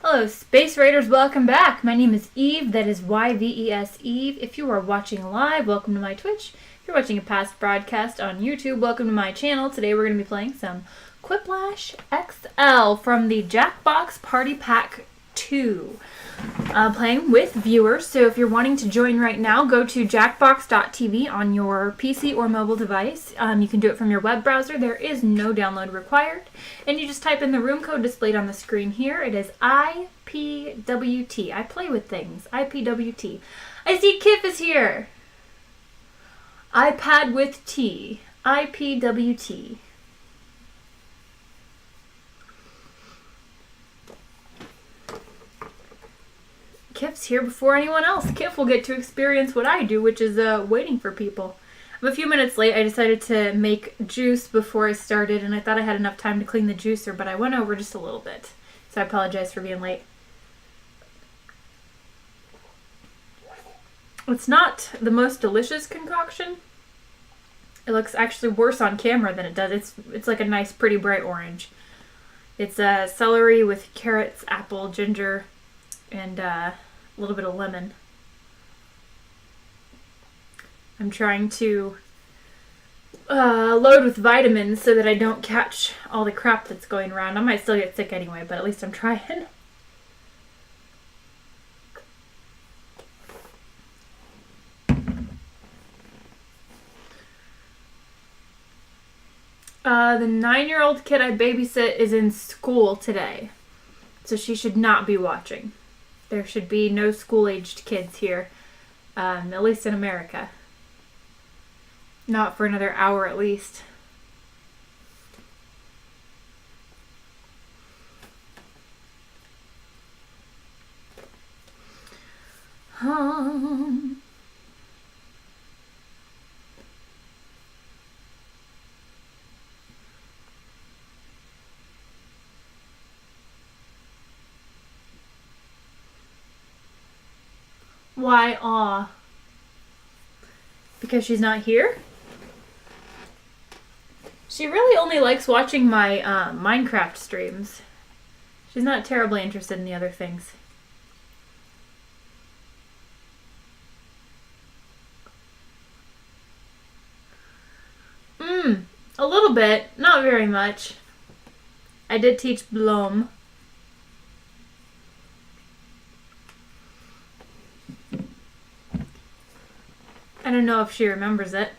Hello, Space Raiders, welcome back. My name is Eve, that is YVES Eve. If you are watching live, welcome to my Twitch. If you're watching a past broadcast on YouTube, welcome to my channel. Today we're going to be playing some Quiplash XL from the Jackbox Party Pack 2. Playing with viewers, so if you're wanting to join right now, go to jackbox.tv on your PC or mobile device. You can do it from your web browser. There is no download required. And you just type in the room code displayed on the screen here. It is IPWT. I play with things. IPWT. I see Kif is here. iPad with T. IPWT. Kif's here before anyone else. Kif will get to experience what I do, which is waiting for people. I'm a few minutes late. I decided to make juice before I started, and I thought I had enough time to clean the juicer, but I went over just a little bit. So I apologize for being late. It's not the most delicious concoction. It looks actually worse on camera than it does. It's like a nice, pretty bright orange. It's celery with carrots, apple, ginger, and a little bit of lemon. I'm trying to load with vitamins so that I don't catch all the crap that's going around. I might still get sick anyway, but at least I'm trying. The 9-year-old kid I babysit is in school today, so she should not be watching. There should be no school-aged kids here, at least in America. Not for another hour at least. Why, aw? Because she's not here? She really only likes watching my Minecraft streams. She's not terribly interested in the other things. A little bit. Not very much. I did teach Blom. I don't know if she remembers it.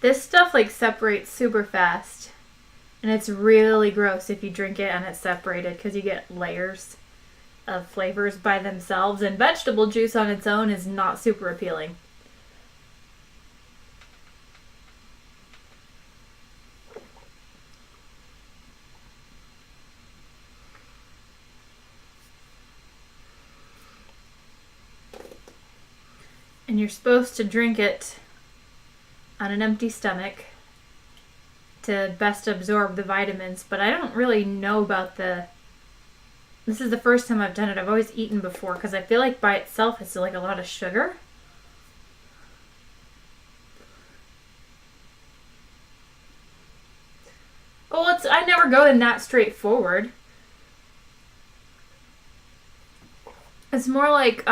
This stuff like separates super fast. And it's really gross if you drink it and it's separated because you get layers of flavors by themselves. And vegetable juice on its own is not super appealing. And you're supposed to drink it on an empty stomach to best absorb the vitamins, but I don't really know about this is the first time I've done it. I've always eaten before because I feel like by itself it's like a lot of sugar. Well, I never go in that straightforward. It's more like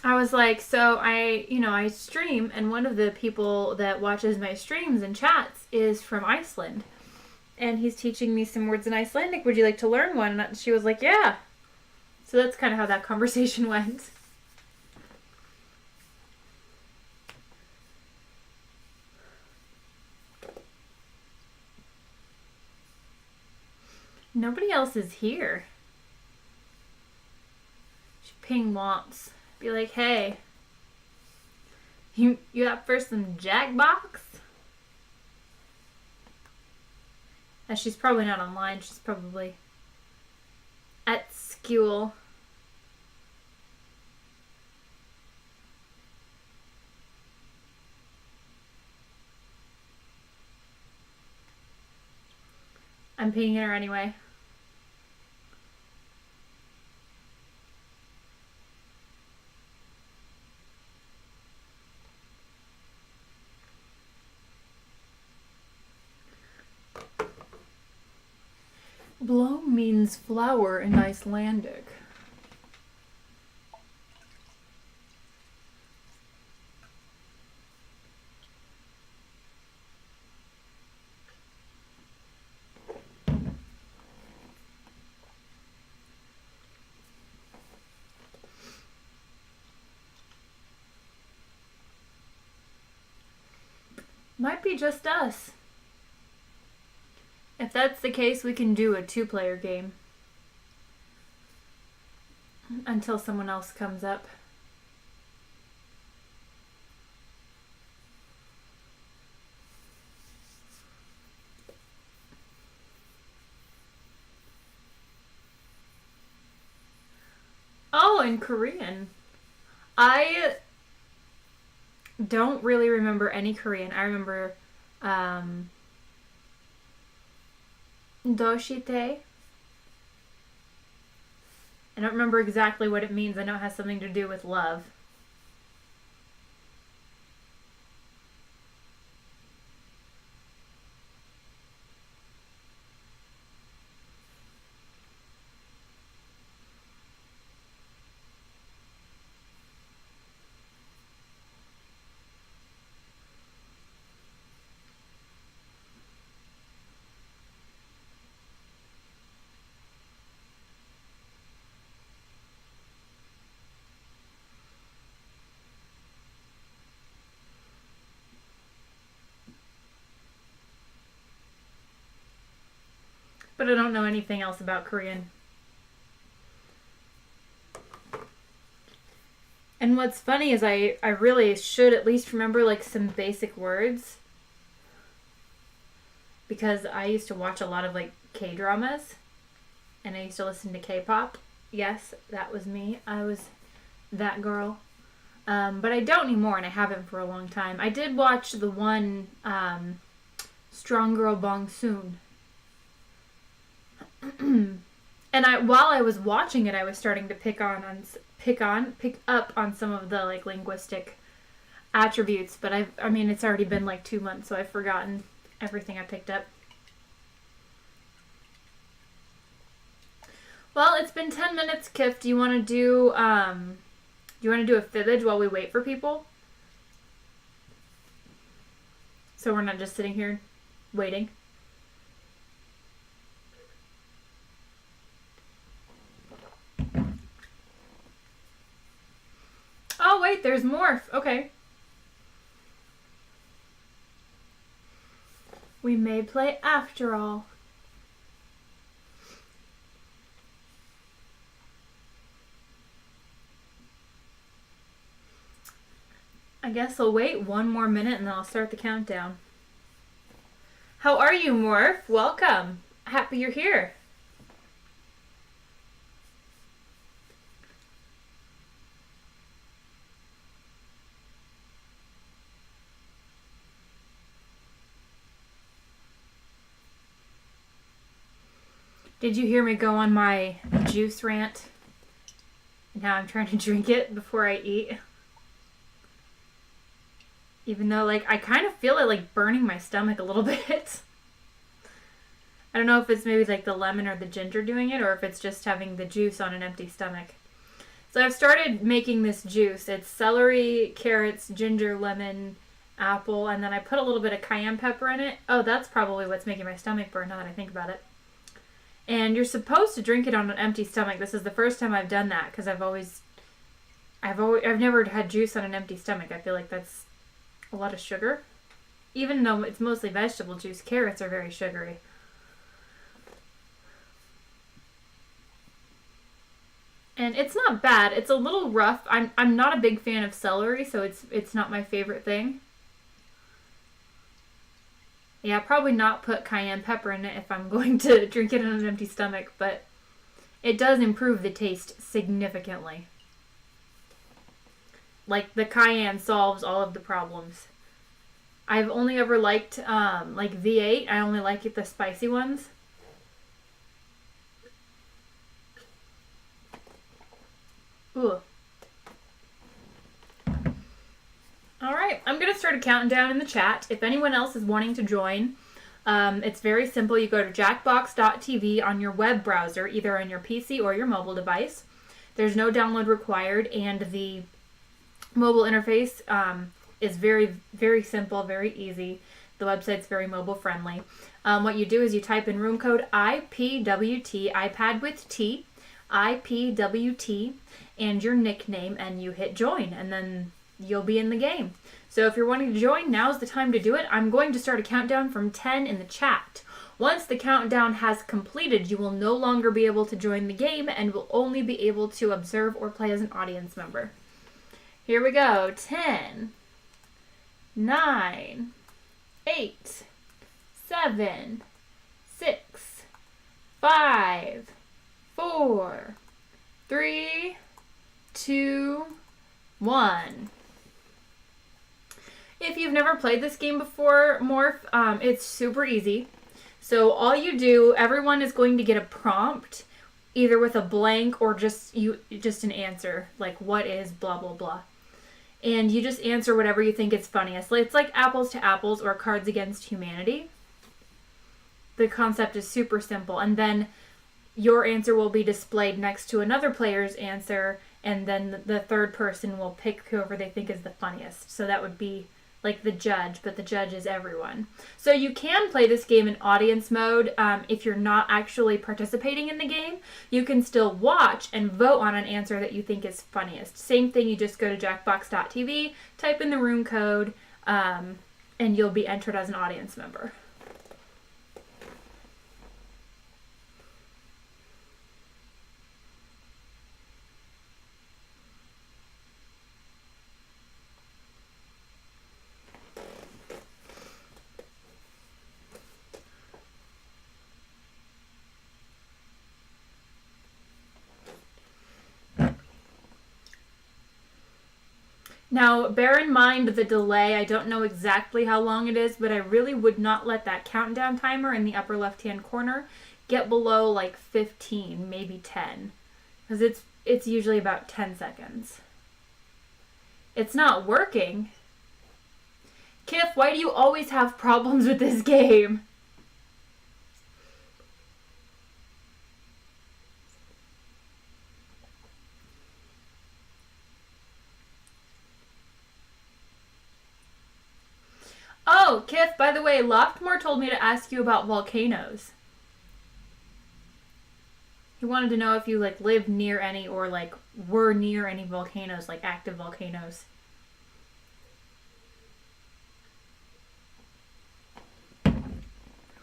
I was like, so I stream, and one of the people that watches my streams and chats is from Iceland. And he's teaching me some words in Icelandic. Would you like to learn one? And she was like, yeah. So that's kind of how that conversation went. Nobody else is here. She ping wants. Be like, hey, you up for some Jackbox? And she's probably not online. She's probably at school. I'm pinging her anyway. Blom means flower in Icelandic. Might be just us. If that's the case, we can do a 2-player game until someone else comes up. Oh, in Korean. I don't really remember any Korean. I remember doshite. I don't remember exactly what it means. I know it has something to do with love. But I don't know anything else about Korean. And what's funny is I really should at least remember like some basic words. Because I used to watch a lot of like K-dramas. And I used to listen to K-pop. Yes, that was me. I was that girl. But I don't anymore, and I haven't for a long time. I did watch the one Strong Girl Bong Soon. And while I was watching it, I was starting to pick up on some of the like linguistic attributes. But I mean, it's already been like 2 months, so I've forgotten everything I picked up. Well, it's been 10 minutes, Kif. Do you want to do a fibbage while we wait for people? So we're not just sitting here waiting. Oh, wait, there's more. Okay. We may play after all. I guess I'll wait 1 more minute and then I'll start the countdown. How are you, Morph? Welcome. Happy you're here. Did you hear me go on my juice rant? Now I'm trying to drink it before I eat. Even though, like, I kind of feel it, like, burning my stomach a little bit. I don't know if it's maybe, like, the lemon or the ginger doing it, or if it's just having the juice on an empty stomach. So I've started making this juice. It's celery, carrots, ginger, lemon, apple, and then I put a little bit of cayenne pepper in it. Oh, that's probably what's making my stomach burn now that I think about it. And you're supposed to drink it on an empty stomach. This is the first time I've done that, because I've never had juice on an empty stomach. I feel like that's a lot of sugar. Even though it's mostly vegetable juice, carrots are very sugary. And it's not bad. It's a little rough. I'm not a big fan of celery, so it's not my favorite thing. Yeah, probably not put cayenne pepper in it if I'm going to drink it on an empty stomach, but it does improve the taste significantly. Like, the cayenne solves all of the problems. I've only ever liked, like, V8. I only like the spicy ones. Ooh. Alright, I'm going to start a countdown in the chat. If anyone else is wanting to join, It's very simple. You go to jackbox.tv on your web browser, either on your PC or your mobile device. There's no download required, and the mobile interface is very, very simple, very easy. The website's very mobile friendly. What you do is you type in room code IPWT, iPad with T, IPWT, and your nickname, and you hit join, and then you'll be in the game. So if you're wanting to join, now's the time to do it. I'm going to start a countdown from 10 in the chat. Once the countdown has completed, you will no longer be able to join the game and will only be able to observe or play as an audience member. Here we go. 10, 9, 8, 7, 6, 5, 4, 3, 2, 1. If you've never played this game before, Morph, it's super easy. So all you do, everyone is going to get a prompt, either with a blank or just an answer, like what is blah blah blah. And you just answer whatever you think is funniest. It's like Apples to Apples or Cards Against Humanity. The concept is super simple. And then your answer will be displayed next to another player's answer, and then the third person will pick whoever they think is the funniest. So that would be like the judge, but the judge is everyone. So you can play this game in audience mode if you're not actually participating in the game. You can still watch and vote on an answer that you think is funniest. Same thing, you just go to jackbox.tv, type in the room code, and you'll be entered as an audience member. Now, bear in mind the delay. I don't know exactly how long it is, but I really would not let that countdown timer in the upper left-hand corner get below like 15, maybe 10, because it's usually about 10 seconds. It's not working. Kif, why do you always have problems with this game? Oh, Kif, by the way, Loftmore told me to ask you about volcanoes. He wanted to know if you like live near any or like were near any volcanoes, like active volcanoes.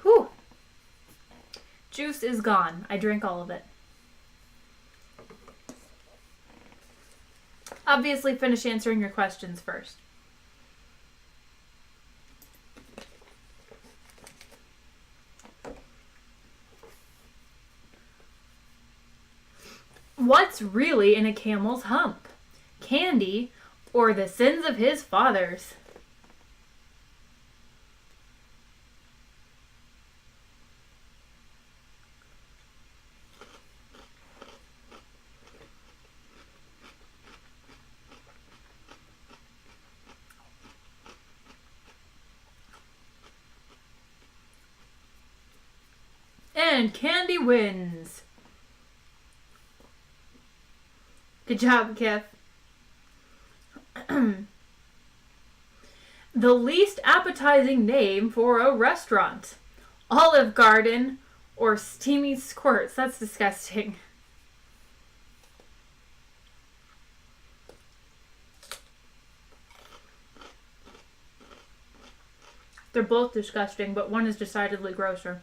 Whew. Juice is gone. I drank all of it. Obviously, finish answering your questions first. What's really in a camel's hump? Candy or the sins of his fathers? And Candy wins. Good job, Kif. The least appetizing name for a restaurant. Olive Garden or Steamy Squirts. That's disgusting. They're both disgusting, but one is decidedly grosser.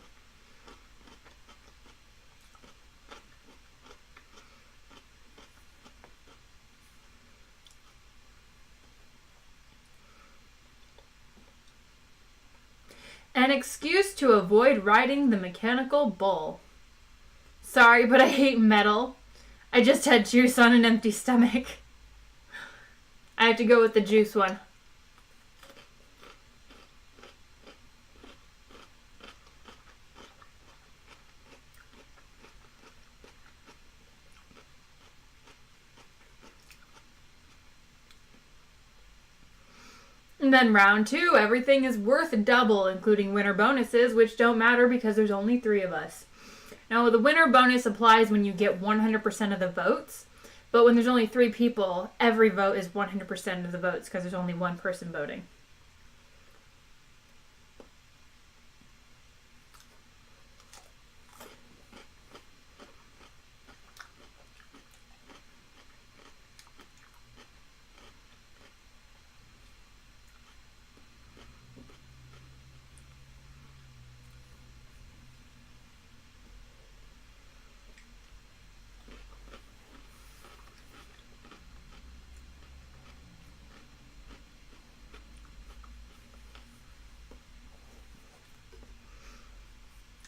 An excuse to avoid riding the mechanical bull. Sorry, but I hate metal. I just had juice on an empty stomach. I have to go with the juice one. And then round 2, everything is worth double, including winner bonuses, which don't matter because there's only 3 of us. Now, the winner bonus applies when you get 100% of the votes, but when there's only 3 people, every vote is 100% of the votes because there's only one person voting.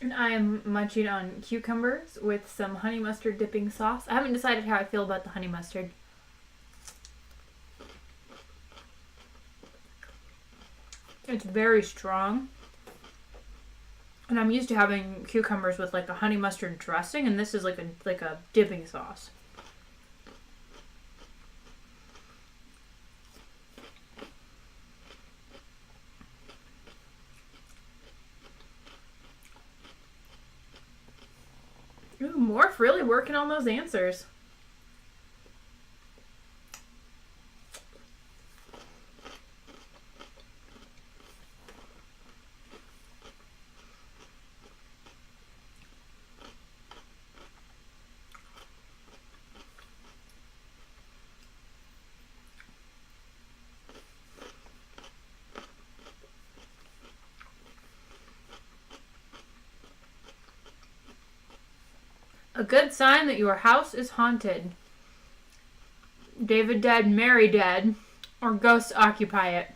And I am munching on cucumbers with some honey mustard dipping sauce. I haven't decided how I feel about the honey mustard. It's very strong. And I'm used to having cucumbers with like a honey mustard dressing, and this is like a dipping sauce. Ooh, Morph really working on those answers. A good sign that your house is haunted. David dead, Mary dead, or ghosts occupy it.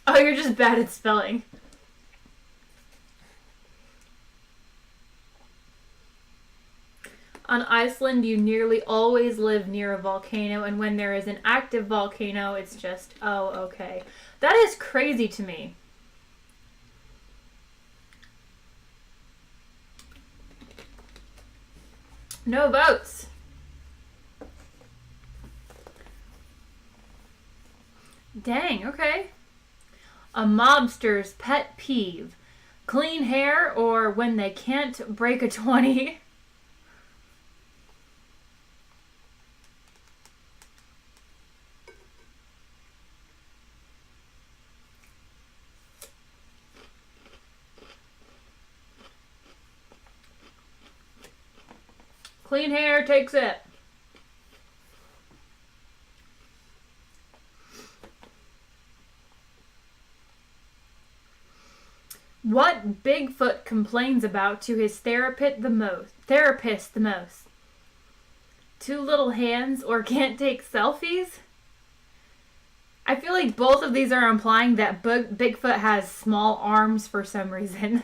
Oh, you're just bad at spelling. On Iceland, you nearly always live near a volcano, and when there is an active volcano, it's just, oh, okay. That is crazy to me. No votes. Dang, okay. A mobster's pet peeve. Clean hair or when they can't break a 20. Clean hair takes it. What Bigfoot complains about to his therapist the most? Too little hands or can't take selfies? I feel like both of these are implying that Bigfoot has small arms for some reason.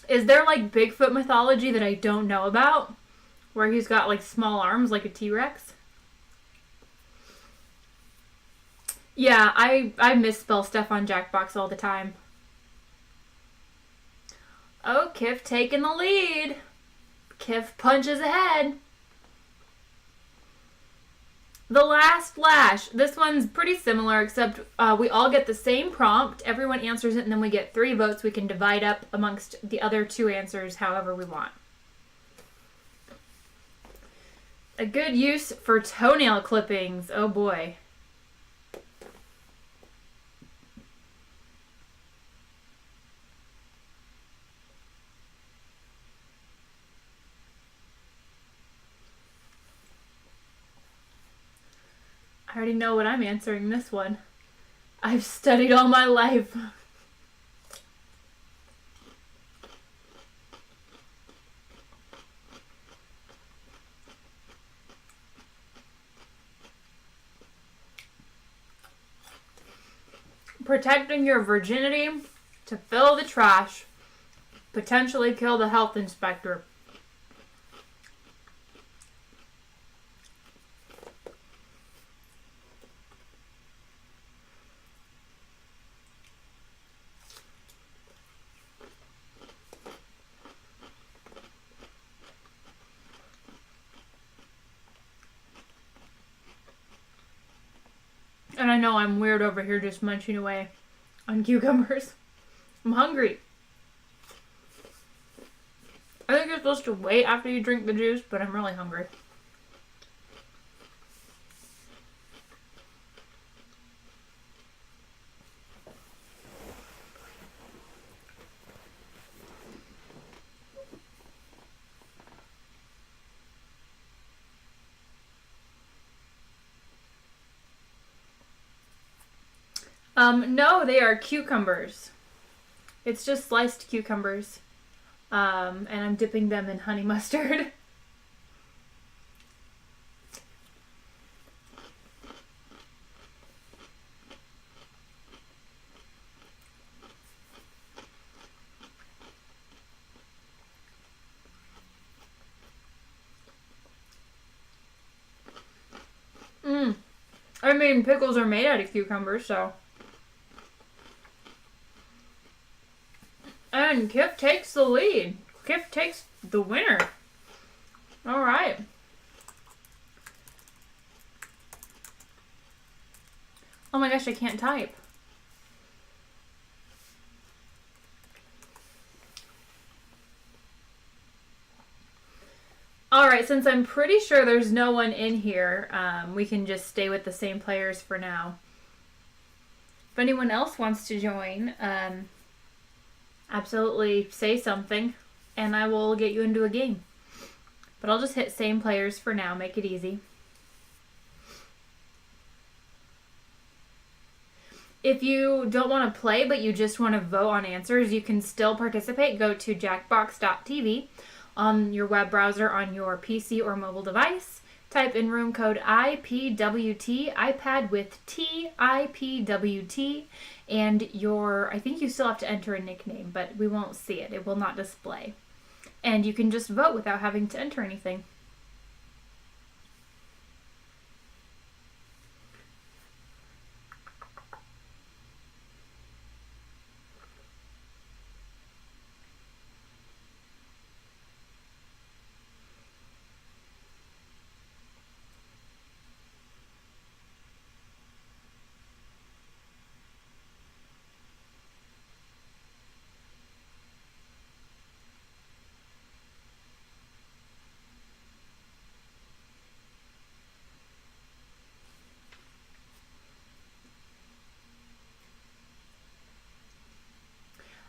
Is there like Bigfoot mythology that I don't know about? Where he's got like small arms like a T-Rex? Yeah, I misspell stuff on Jackbox all the time. Oh, Kif taking the lead. Kif punches ahead. The Last Flash. This one's pretty similar, except we all get the same prompt. Everyone answers it, and then we get 3 votes. We can divide up amongst the other 2 answers however we want. A good use for toenail clippings. Oh boy. I already know what I'm answering this one. I've studied all my life. Protecting your virginity to fill the trash. Potentially kill the health inspector. And I know I'm weird over here just munching away on cucumbers. I'm hungry. I think you're supposed to wait after you drink the juice, but I'm really hungry. No, they are cucumbers. It's just sliced cucumbers. And I'm dipping them in honey mustard. I mean, pickles are made out of cucumbers, so. And Kip takes the lead. Kip takes the winner. All right. Oh my gosh, I can't type. All right, since I'm pretty sure there's no one in here, we can just stay with the same players for now. If anyone else wants to join, absolutely say something, and I will get you into a game. But I'll just hit same players for now, make it easy. If you don't want to play, but you just want to vote on answers, you can still participate. Go to jackbox.tv on your web browser on your PC or mobile device. Type in room code IPWT, iPad with T, IPWT, and I think you still have to enter a nickname, but we won't see it. It will not display. And you can just vote without having to enter anything.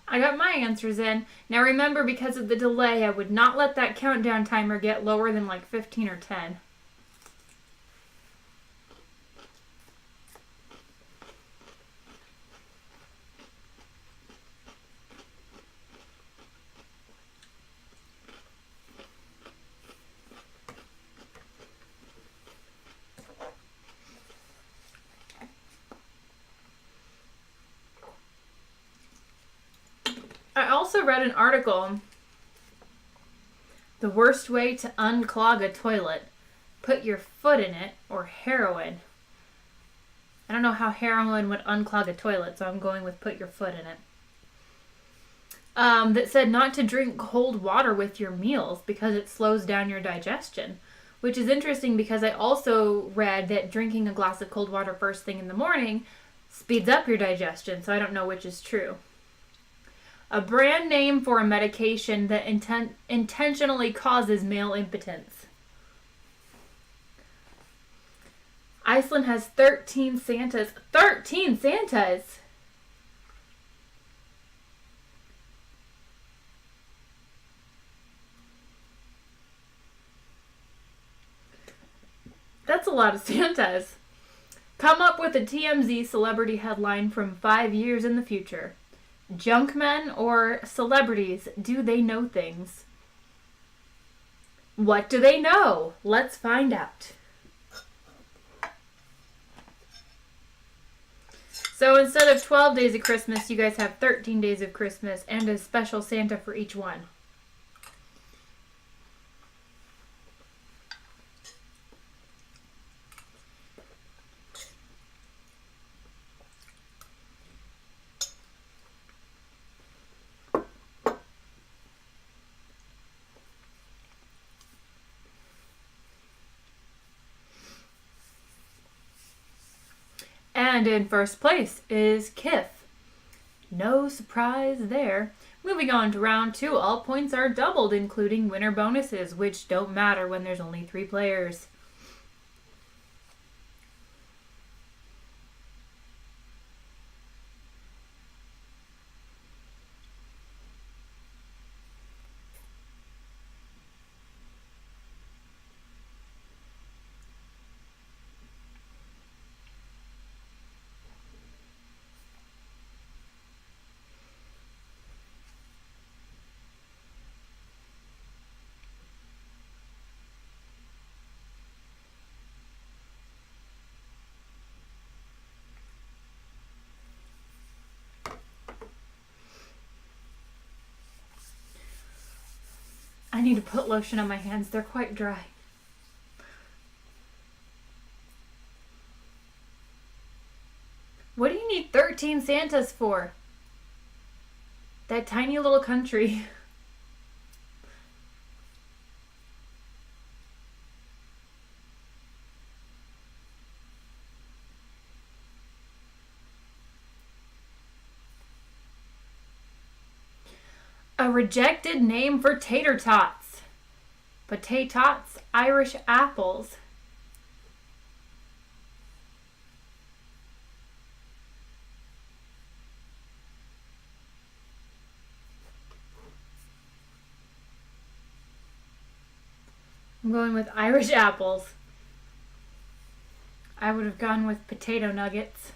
I got my answers in. Now remember, because of the delay, I would not let that countdown timer get lower than like 15 or 10. I also read an article, the worst way to unclog a toilet, put your foot in it, or heroin. I don't know how heroin would unclog a toilet, so I'm going with put your foot in it. That said not to drink cold water with your meals because it slows down your digestion, which is interesting because I also read that drinking a glass of cold water first thing in the morning speeds up your digestion, so I don't know which is true. A brand name for a medication that intentionally causes male impotence. Iceland has 13 Santas. 13 Santas! That's a lot of Santas. Come up with a TMZ celebrity headline from 5 years in the future. Junk men or celebrities, do they know things? What do they know? Let's find out. So instead of 12 days of Christmas, you guys have 13 days of Christmas and a special Santa for each one. And in first place is Kif. No surprise there. Moving on to round 2, all points are doubled, including winner bonuses, which don't matter when there's only 3 players. I need to put lotion on my hands. They're quite dry. What do you need 13 Santas for? That tiny little country. A rejected name for tater tots. Potatoes, Irish apples. I'm going with Irish apples. I would have gone with potato nuggets.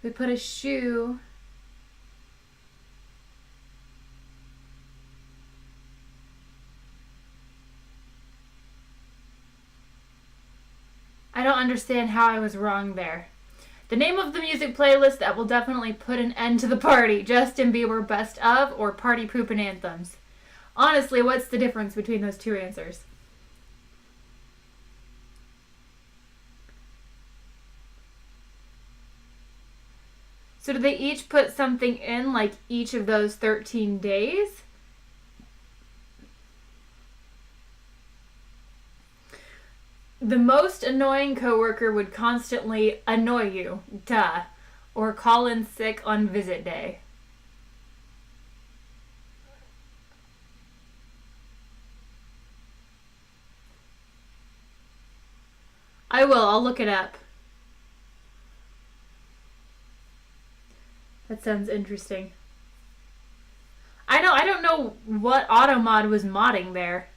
We put a shoe. I don't understand how I was wrong there. The name of the music playlist that will definitely put an end to the party. Justin Bieber Best Of or Party Poopin' Anthems. Honestly, what's the difference between those two answers? So do they each put something in, like each of those 13 days? The most annoying coworker would constantly annoy you, duh, or call in sick on visit day. I will, I'll look it up. That sounds interesting. I don't know what AutoMod was modding there.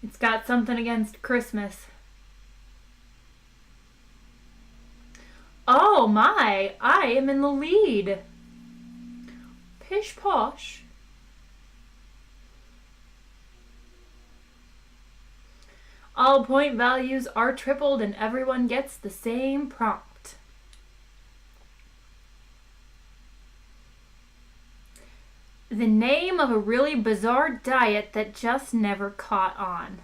It's got something against Christmas. Oh my, I am in the lead. Pish posh. All point values are tripled and everyone gets the same prompt. The name of a really bizarre diet that just never caught on.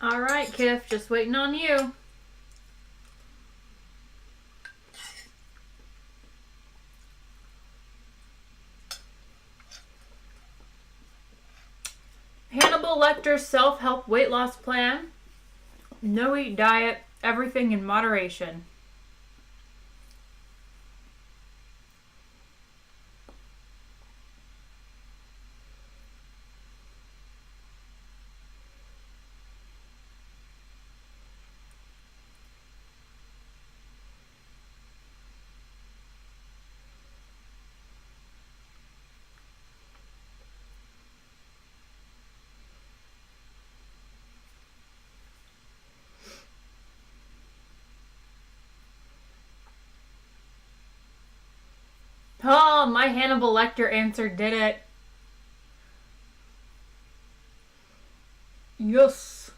All right, Kif, just waiting on you. Hannibal Lecter's self-help weight loss plan. No-eat diet, everything in moderation. Oh, my Hannibal Lecter answer did it. Yes.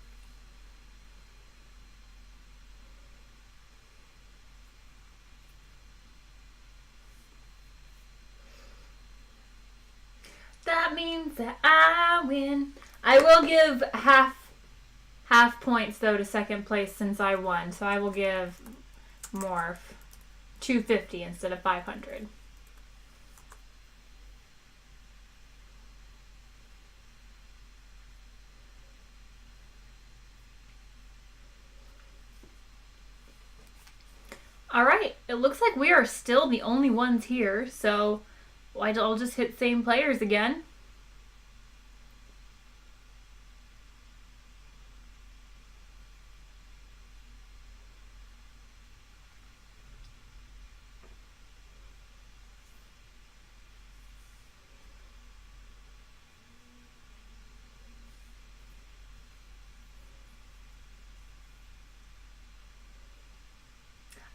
That means that I win. I will give half points though to second place since I won, so I will give more, 250 instead of 500. All right, it looks like we are still the only ones here, so I'll just hit same players again.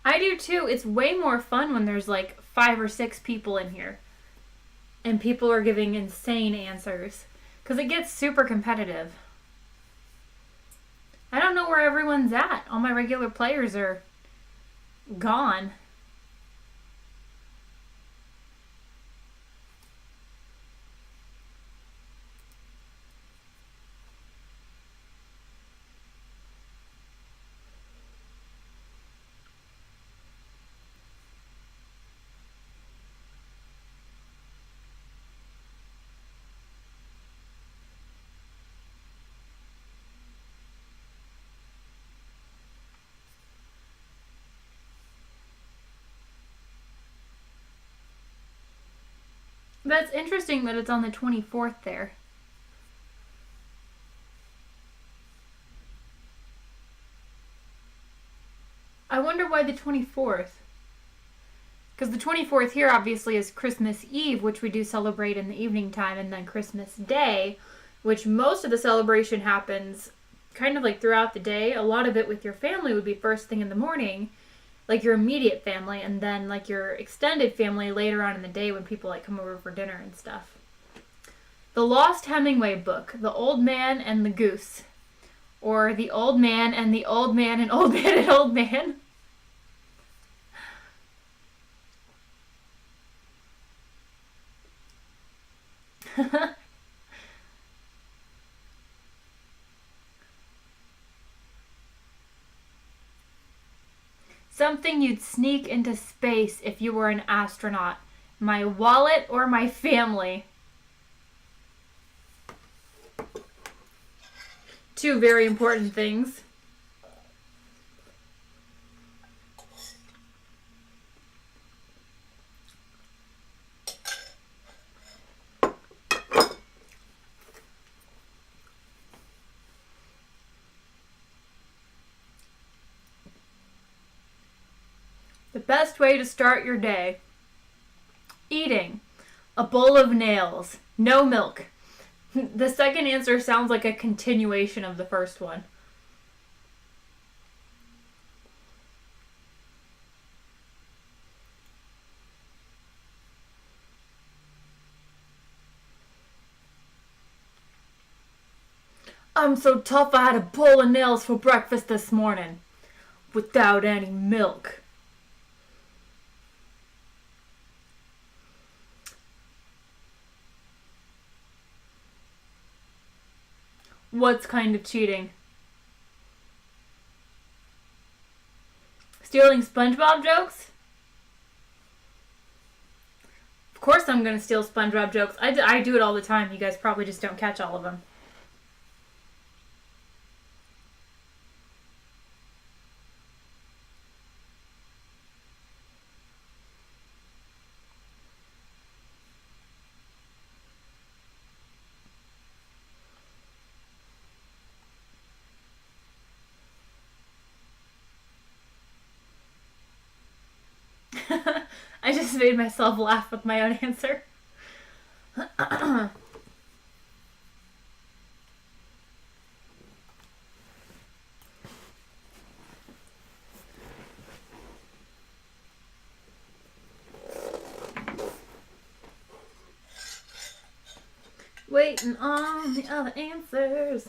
I do too. It's way more fun when there's like 5 or 6 people in here and people are giving insane answers because it gets super competitive. I don't know where everyone's at. All my regular players are gone. That's interesting that it's on the 24th there. I wonder why the 24th. Because the 24th here obviously is Christmas Eve, which we do celebrate in the evening time, and then Christmas Day, which most of the celebration happens kind of like throughout the day. A lot of it with your family would be first thing in the morning, like your immediate family, and then like your extended family later on in the day when people like come over for dinner and stuff. The Lost Hemingway book, The Old Man and the Goose, or The Old Man and the Old Man and Old Man and Old Man. Something you'd sneak into space if you were an astronaut. My wallet or my family? Two very important things. The best way to start your day. Eating a bowl of nails. No milk. The second answer sounds like a continuation of the first one. I'm so tough I had a bowl of nails for breakfast this morning. Without any milk. What's kind of cheating? Stealing SpongeBob jokes? Of course I'm going to steal SpongeBob jokes. I do it all the time. You guys probably just don't catch all of them. I just made myself laugh with my own answer. Waiting on the other answers.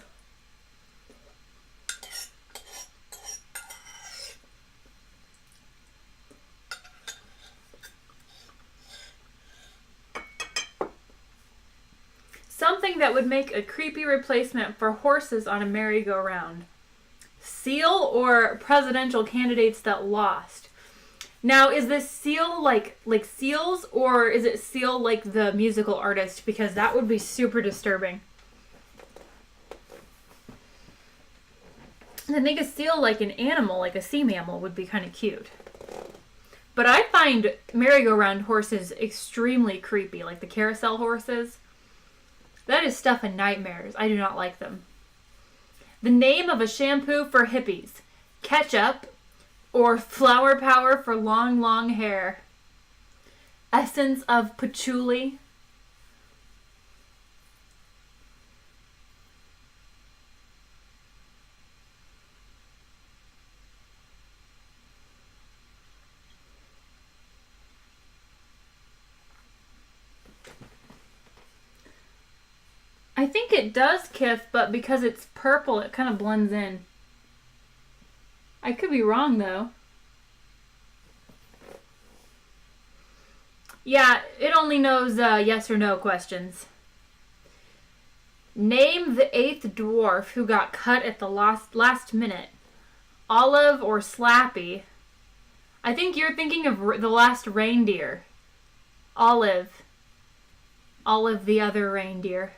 Something that would make a creepy replacement for horses on a merry-go-round. Seal or presidential candidates that lost? Now, is this Seal like Seals, or is it Seal like the musical artist? Because that would be super disturbing. I think a seal like an animal, like a sea mammal, would be kind of cute. But I find merry-go-round horses extremely creepy, like the carousel horses. That is stuff of nightmares. I do not like them. The name of a shampoo for hippies. Ketchup or flower power for long, long hair. Essence of patchouli. I think it does Kif, but because it's purple, it kind of blends in. I could be wrong, though. Yeah, it only knows yes or no questions. Name the 8th dwarf who got cut at the last minute. Olive or Slappy? I think you're thinking of the last reindeer. Olive. Olive the other reindeer.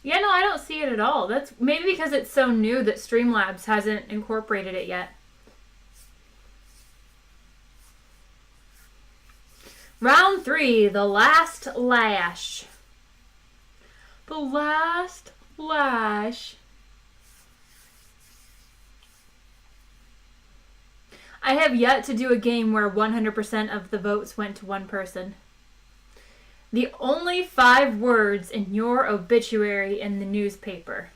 Yeah, no, I don't see it at all. That's maybe because it's so new that Streamlabs hasn't incorporated it yet. Round 3, the last lash. The last lash. I have yet to do a game where 100% of the votes went to one person. The only 5 words in your obituary in the newspaper.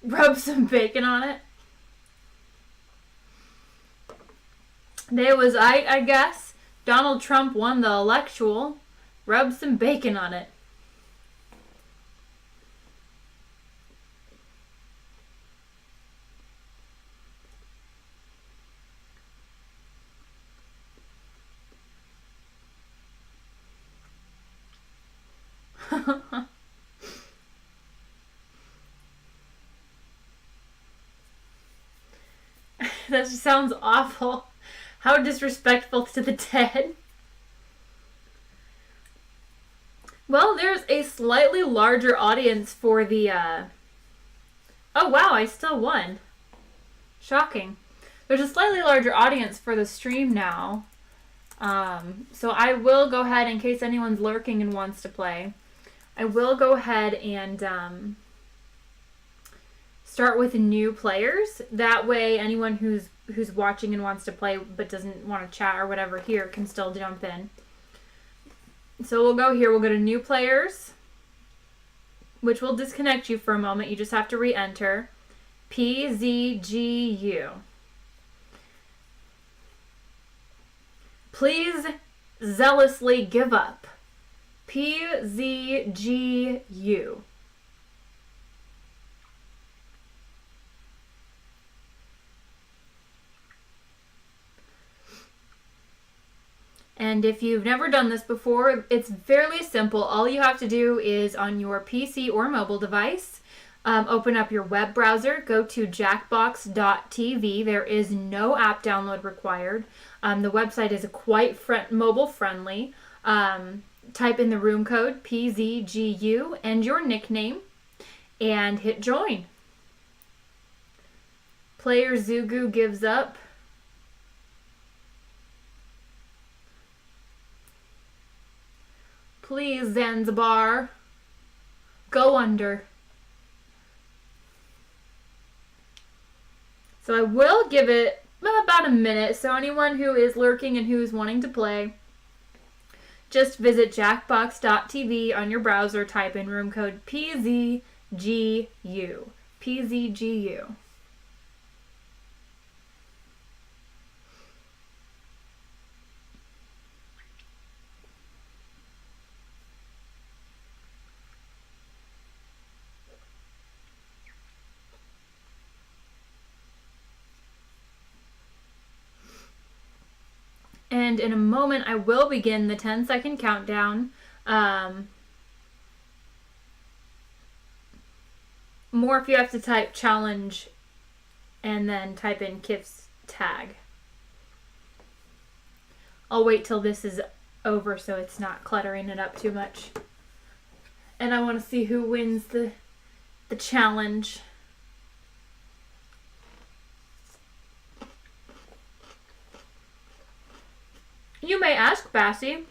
Rub some bacon on it. There was, I guess, Donald Trump won the electoral. Rub some bacon on it. That just sounds awful. How disrespectful to the dead. Well, there's a slightly larger audience for the, Oh, wow, I still won. Shocking. There's a slightly larger audience for the stream now. So I will go ahead, in case anyone's lurking and wants to play, I will go ahead and, start with new players. That way anyone who's watching and wants to play but doesn't want to chat or whatever here can still jump in. So we'll go here. We'll go to new players, which will disconnect you for a moment. You just have to re-enter. PZGU. Please zealously give up. PZGU. And if you've never done this before, it's fairly simple. All you have to do is on your PC or mobile device, Open up your web browser, go to jackbox.tv. There is no app download required. The website is quite mobile friendly. Type in the room code PZGU and your nickname and hit join. Player Zugu gives up. Please, Zanzibar, go under. So I will give it about a minute. So anyone who is lurking and who is wanting to play, just visit jackbox.tv on your browser, type in room code PZGU. PZGU. And in a moment, I will begin the 10-second countdown. More if you have to type challenge and then type in Kif's tag. I'll wait till this is over so it's not cluttering it up too much. And I want to see who wins the challenge. You may ask Bassie,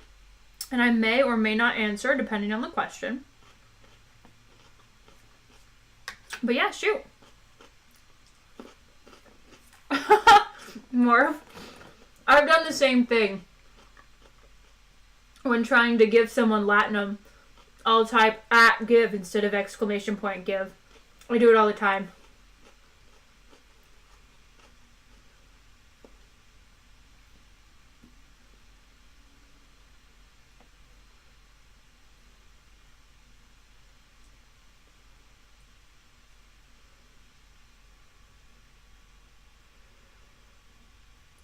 and I may or may not answer depending on the question. But yeah, shoot. Morph. I've done the same thing. When trying to give someone Latinum, I'll type @give instead of !give. I do it all the time.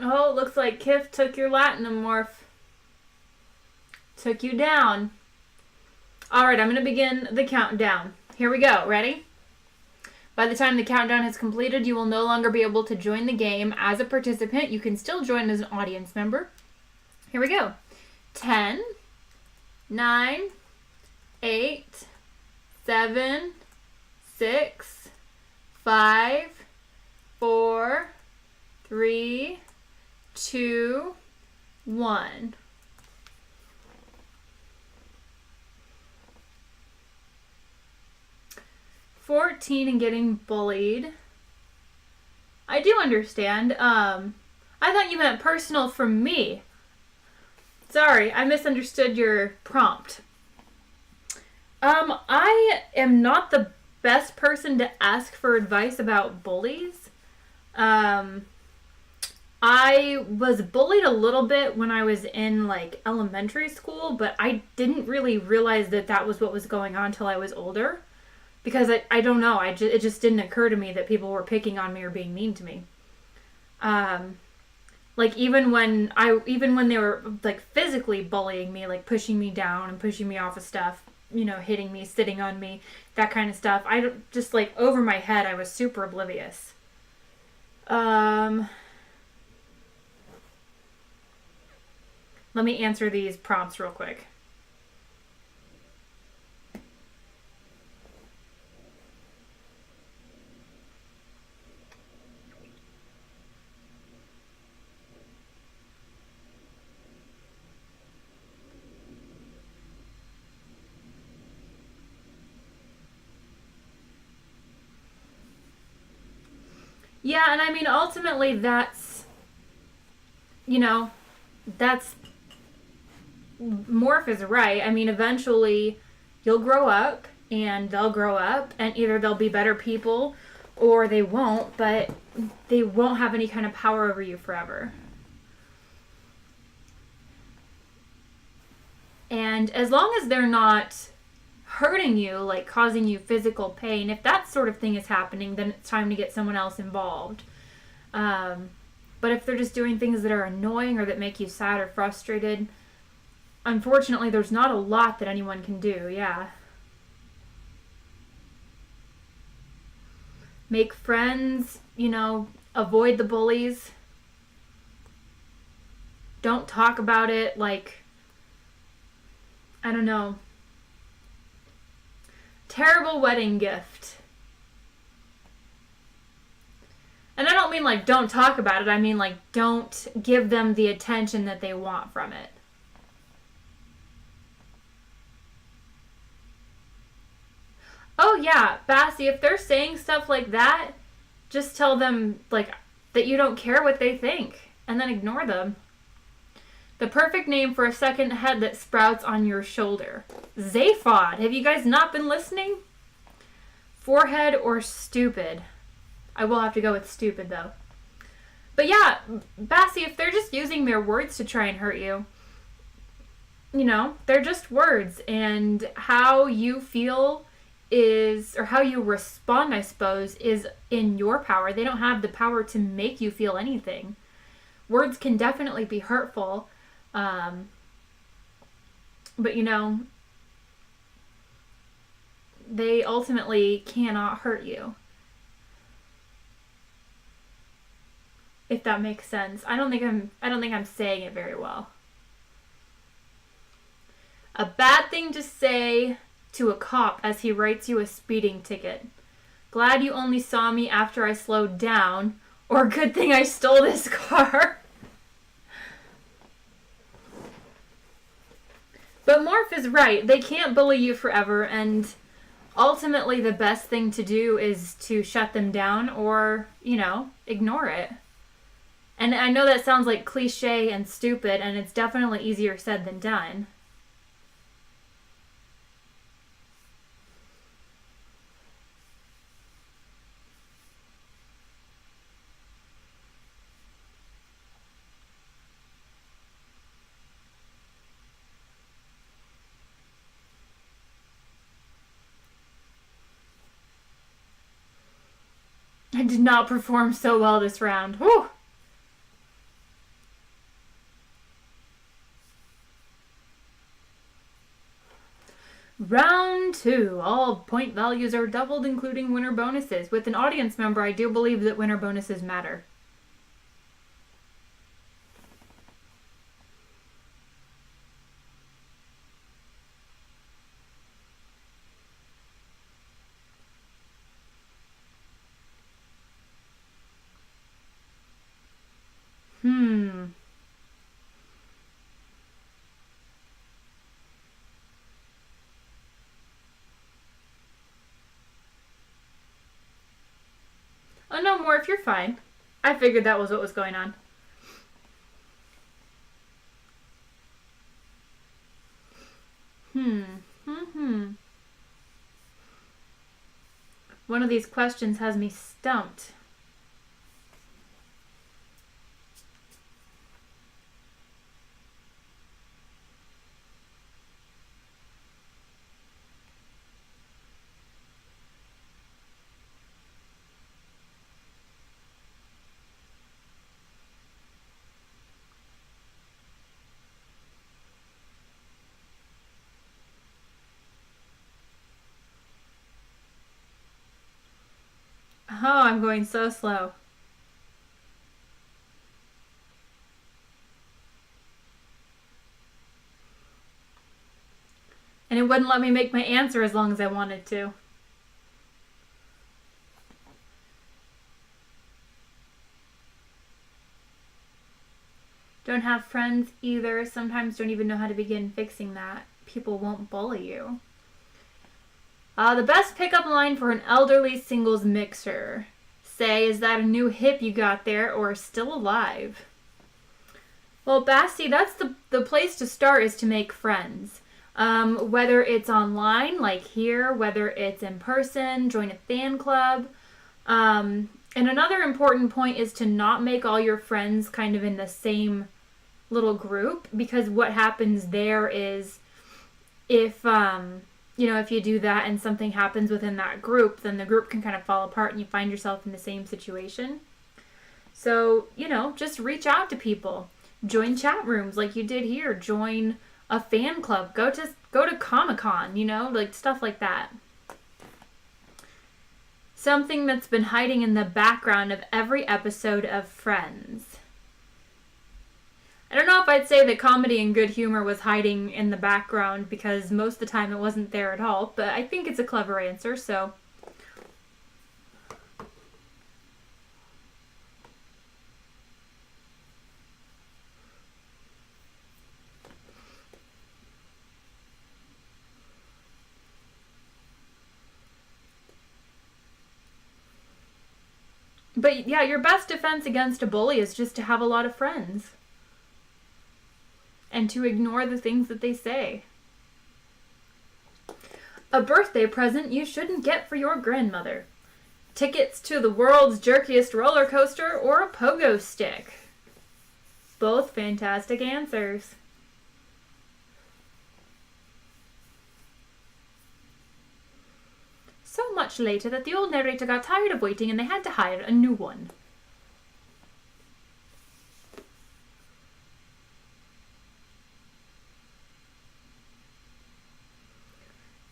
Oh, it looks like Kif took your Latinum, Morph. Took you down. Alright, I'm going to begin the countdown. Here we go. Ready? By the time the countdown is completed, you will no longer be able to join the game as a participant. You can still join as an audience member. Here we go. 10, 9, 8, 7, 6, 5, 4, 3, 2, 1. "14 and getting bullied." I do understand. I thought you meant personal from me. Sorry, I misunderstood your prompt. I am not the best person to ask for advice about bullies. I was bullied a little bit when I was in elementary school, but I didn't really realize that was what was going on till I was older. Because I don't know, it just didn't occur to me that people were picking on me or being mean to me. Even when they were physically bullying me, pushing me down and pushing me off of stuff, hitting me, sitting on me, that kind of stuff. I don't just over my head. I was super oblivious. Let me answer these prompts real quick. Yeah, and I mean, ultimately, that's Morph is right. I mean, eventually you'll grow up and they'll grow up and either they'll be better people or they won't, but they won't have any kind of power over you forever. And as long as they're not hurting you, causing you physical pain, if that sort of thing is happening, then it's time to get someone else involved. But if they're just doing things that are annoying or that make you sad or frustrated, unfortunately, there's not a lot that anyone can do, yeah. Make friends, avoid the bullies. Don't talk about it like, I don't know. Terrible wedding gift. And I don't mean like don't talk about it. I mean like don't give them the attention that they want from it. Oh yeah, Bassie, if they're saying stuff like that, just tell them like that you don't care what they think and then ignore them. The perfect name for a second head that sprouts on your shoulder. Zaphod. Have you guys not been listening? Forehead or stupid? I will have to go with stupid though. But yeah, Bassie, if they're just using their words to try and hurt you, they're just words. And how you feel is, or how you respond, I suppose, is in your power. They don't have the power to make you feel anything. Words can definitely be hurtful. But they ultimately cannot hurt you. If that makes sense. I don't think I'm saying it very well. A bad thing to say to a cop as he writes you a speeding ticket. Glad you only saw me after I slowed down, or good thing I stole this car. But Morph is right. They can't bully you forever, and ultimately the best thing to do is to shut them down or, ignore it. And I know that sounds like cliche and stupid, and it's definitely easier said than done. I did not perform so well this round. Whew! Round 2. All point values are doubled, including winner bonuses. With an audience member, I do believe that winner bonuses matter. Oh, no, Morph, you're fine. I figured that was what was going on. One of these questions has me stumped. Oh, I'm going so slow. And it wouldn't let me make my answer as long as I wanted to. Don't have friends either. Sometimes don't even know how to begin fixing that. People won't bully you. The best pickup line for an elderly singles mixer. Say, is that a new hip you got there or still alive? Well, Bassie, that's the place to start, is to make friends. Whether it's online, like here, whether it's in person, join a fan club. And another important point is to not make all your friends kind of in the same little group, because what happens there is if you do that and something happens within that group, then the group can kind of fall apart and you find yourself in the same situation. So, just reach out to people. Join chat rooms like you did here. Join a fan club. Go to Comic-Con, like stuff like that. Something that's been hiding in the background of every episode of Friends. I don't know if I'd say that comedy and good humor was hiding in the background, because most of the time it wasn't there at all, but I think it's a clever answer, so... But yeah, your best defense against a bully is just to have a lot of friends. And to ignore the things that they say. A birthday present you shouldn't get for your grandmother. Tickets to the world's jerkiest roller coaster or a pogo stick. Both fantastic answers. So much later that the old narrator got tired of waiting and they had to hire a new one.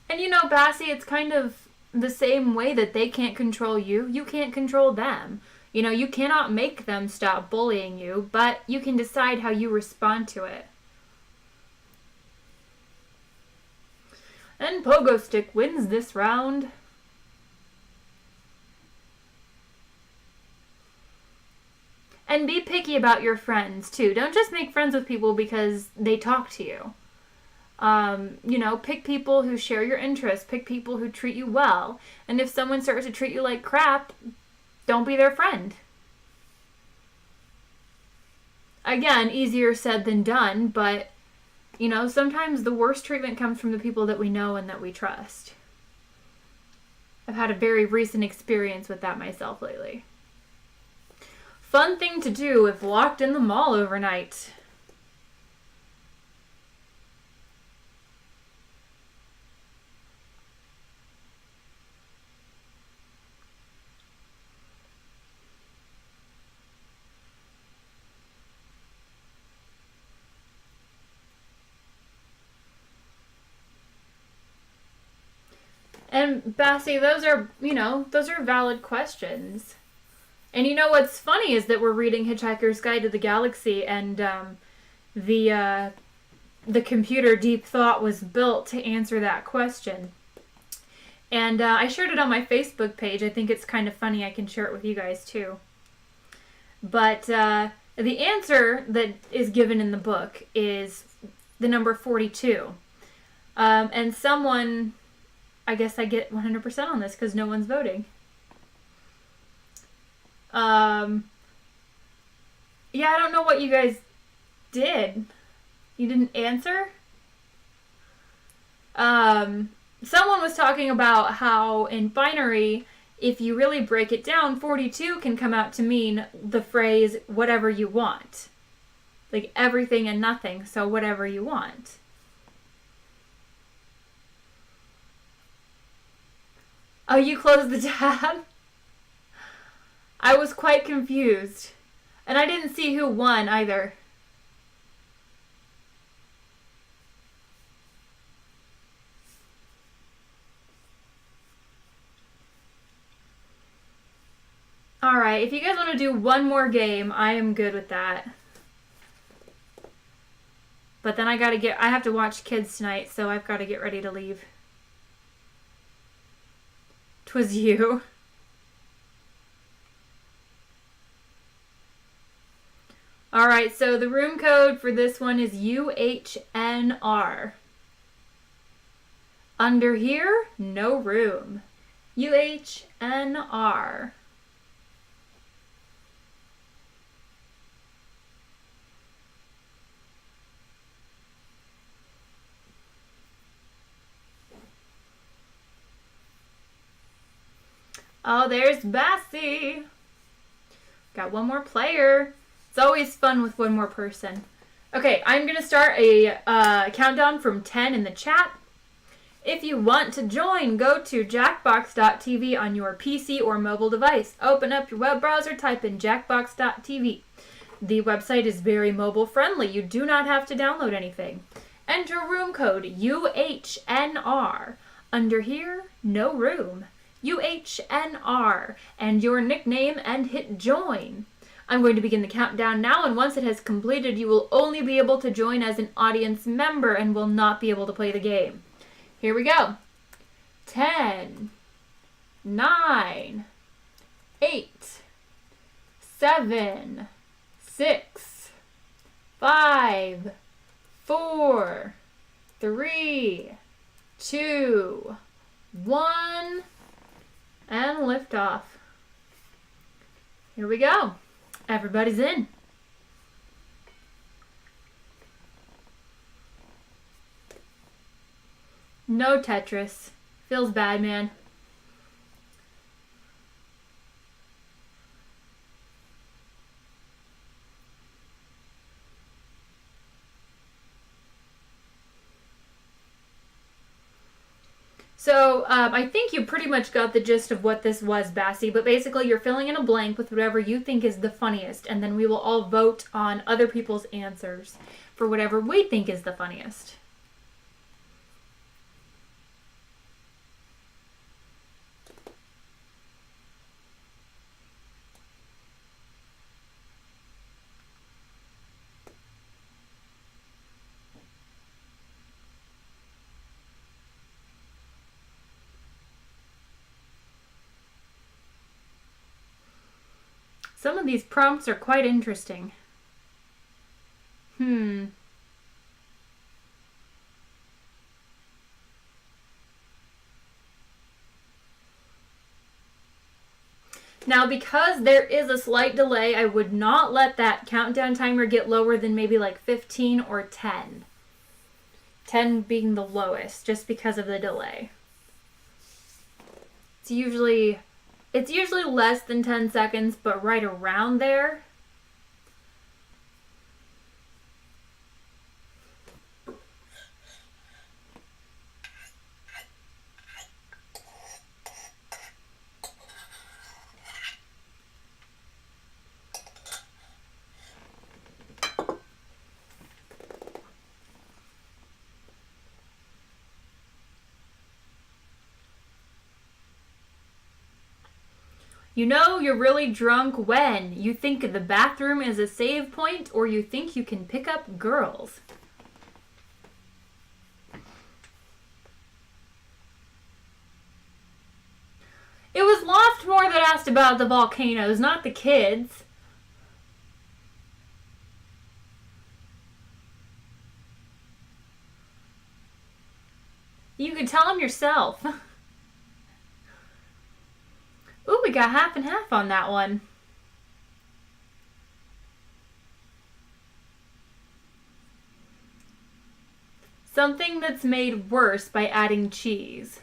And you know, Bassie, it's kind of the same way that they can't control you. You can't control them. You know, you cannot make them stop bullying you, but you can decide how you respond to it. And Pogo Stick wins this round. And be picky about your friends, too. Don't just make friends with people because they talk to you. You know, pick people who share your interests. Pick people who treat you well. And if someone starts to treat you like crap, don't be their friend. Again, easier said than done, but, you know, sometimes the worst treatment comes from the people that we know and that we trust. I've had a very recent experience with that myself lately. Fun thing to do if locked in the mall overnight. And Bassie, those are valid questions. And you know what's funny is that we're reading Hitchhiker's Guide to the Galaxy, and the computer Deep Thought was built to answer that question. And I shared it on my Facebook page. I think it's kind of funny. I can share it with you guys too. But the answer that is given in the book is the number 42. And someone, I guess I get 100% on this because no one's voting. Yeah, I don't know what you guys did. You didn't answer? Someone was talking about how in binary, if you really break it down, 42 can come out to mean the phrase, whatever you want. Like everything and nothing, so whatever you want. Oh, you closed the tab? I was quite confused. And I didn't see who won either. Alright, if you guys want to do one more game, I am good with that. But then I have to watch kids tonight, so I've got to get ready to leave. 'Twas you. Alright, so the room code for this one is UHNR. Under here, no room. UHNR. Oh, there's Bassie. Got one more player. It's always fun with one more person. Okay, I'm going to start a countdown from 10 in the chat. If you want to join, go to jackbox.tv on your PC or mobile device. Open up your web browser, type in jackbox.tv. The website is very mobile friendly. You do not have to download anything. Enter room code UHNR. Under here, no room. UHNR and your nickname and hit join. I'm going to begin the countdown now, and once it has completed, you will only be able to join as an audience member and will not be able to play the game. Here we go. 10, 9, 8, 7, 6, 5, 4, 3, 2, 1, and lift off. Here we go. Everybody's in. No Tetris. Feels bad, man. So, I think you pretty much got the gist of what this was, Bassie, but basically you're filling in a blank with whatever you think is the funniest, and then we will all vote on other people's answers for whatever we think is the funniest. Some of these prompts are quite interesting. Now, because there is a slight delay, I would not let that countdown timer get lower than maybe like 15 or 10. 10 being the lowest, just because of the delay. It's usually less than 10 seconds, but right around there. You know you're really drunk when you think the bathroom is a save point or you think you can pick up girls. It was Loftmore that asked about the volcanoes, not the kids. You could tell him yourself. Ooh, we got half and half on that one. Something that's made worse by adding cheese.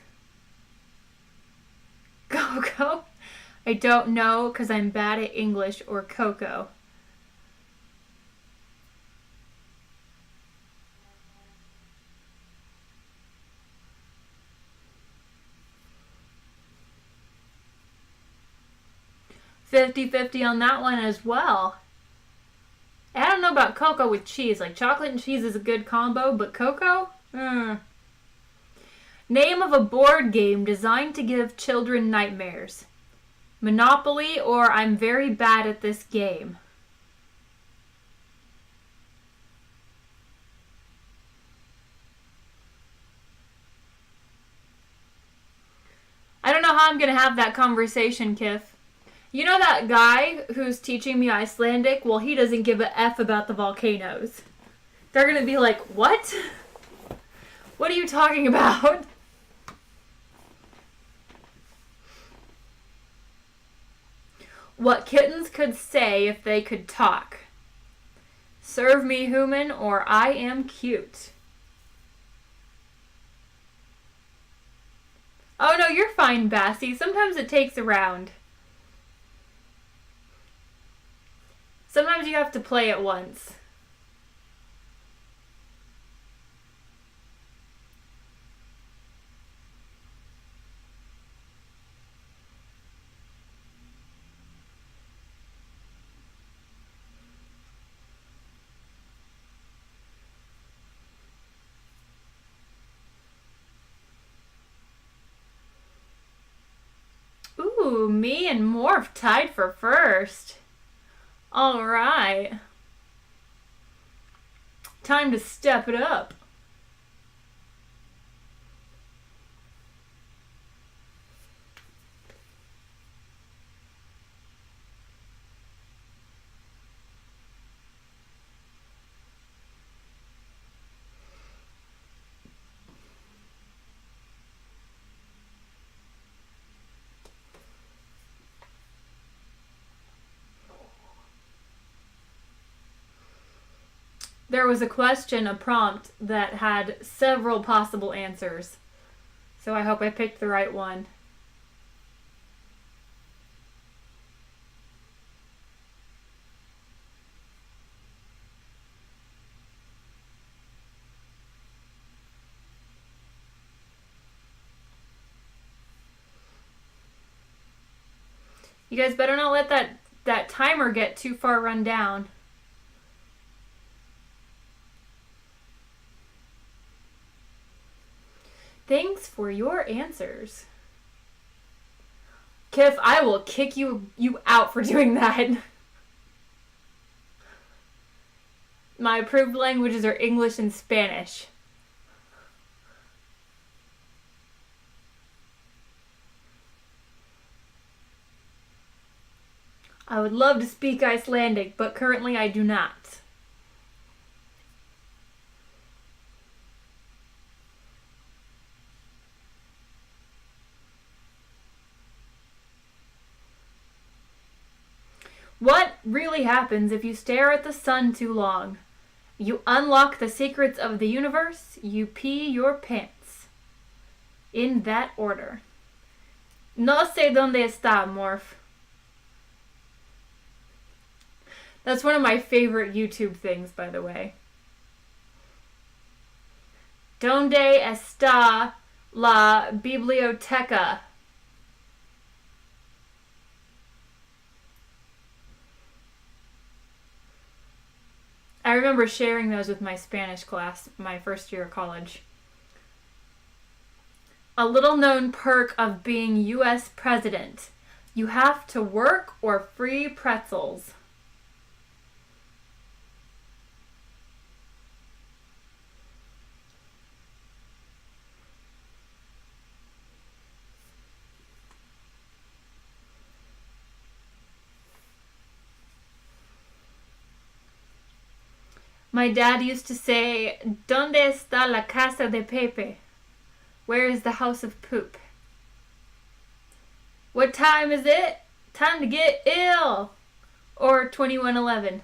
Cocoa? I don't know because I'm bad at English or cocoa. $50-50 on that one as well. I don't know about cocoa with cheese. Like, chocolate and cheese is a good combo, but cocoa? Name of a board game designed to give children nightmares. Monopoly or I'm very bad at this game. I don't know how I'm going to have that conversation, Kif. You know that guy who's teaching me Icelandic? Well, he doesn't give a F about the volcanoes. They're going to be like, what? What are you talking about? What kittens could say if they could talk. Serve me human or I am cute. Oh no, you're fine, Bassie. Sometimes it takes a round. Sometimes you have to play it once. me and Morph tied for first. All right. Time to step it up. There was a question, a prompt, that had several possible answers. So I hope I picked the right one. You guys better not let that timer get too far run down. Thanks for your answers. Kif, I will kick you out for doing that. My approved languages are English and Spanish. I would love to speak Icelandic, but currently I do not. What really happens if you stare at the sun too long? You unlock the secrets of the universe, you pee your pants. In that order. No sé dónde está, Morph. That's one of my favorite YouTube things, by the way. ¿Dónde está la biblioteca? I remember sharing those with my Spanish class my first year of college. A little known perk of being U.S. president. You have to work or free pretzels. My dad used to say, ¿Dónde está la casa de Pepe? Where is the house of poop? What time is it? Time to get ill! Or 2111,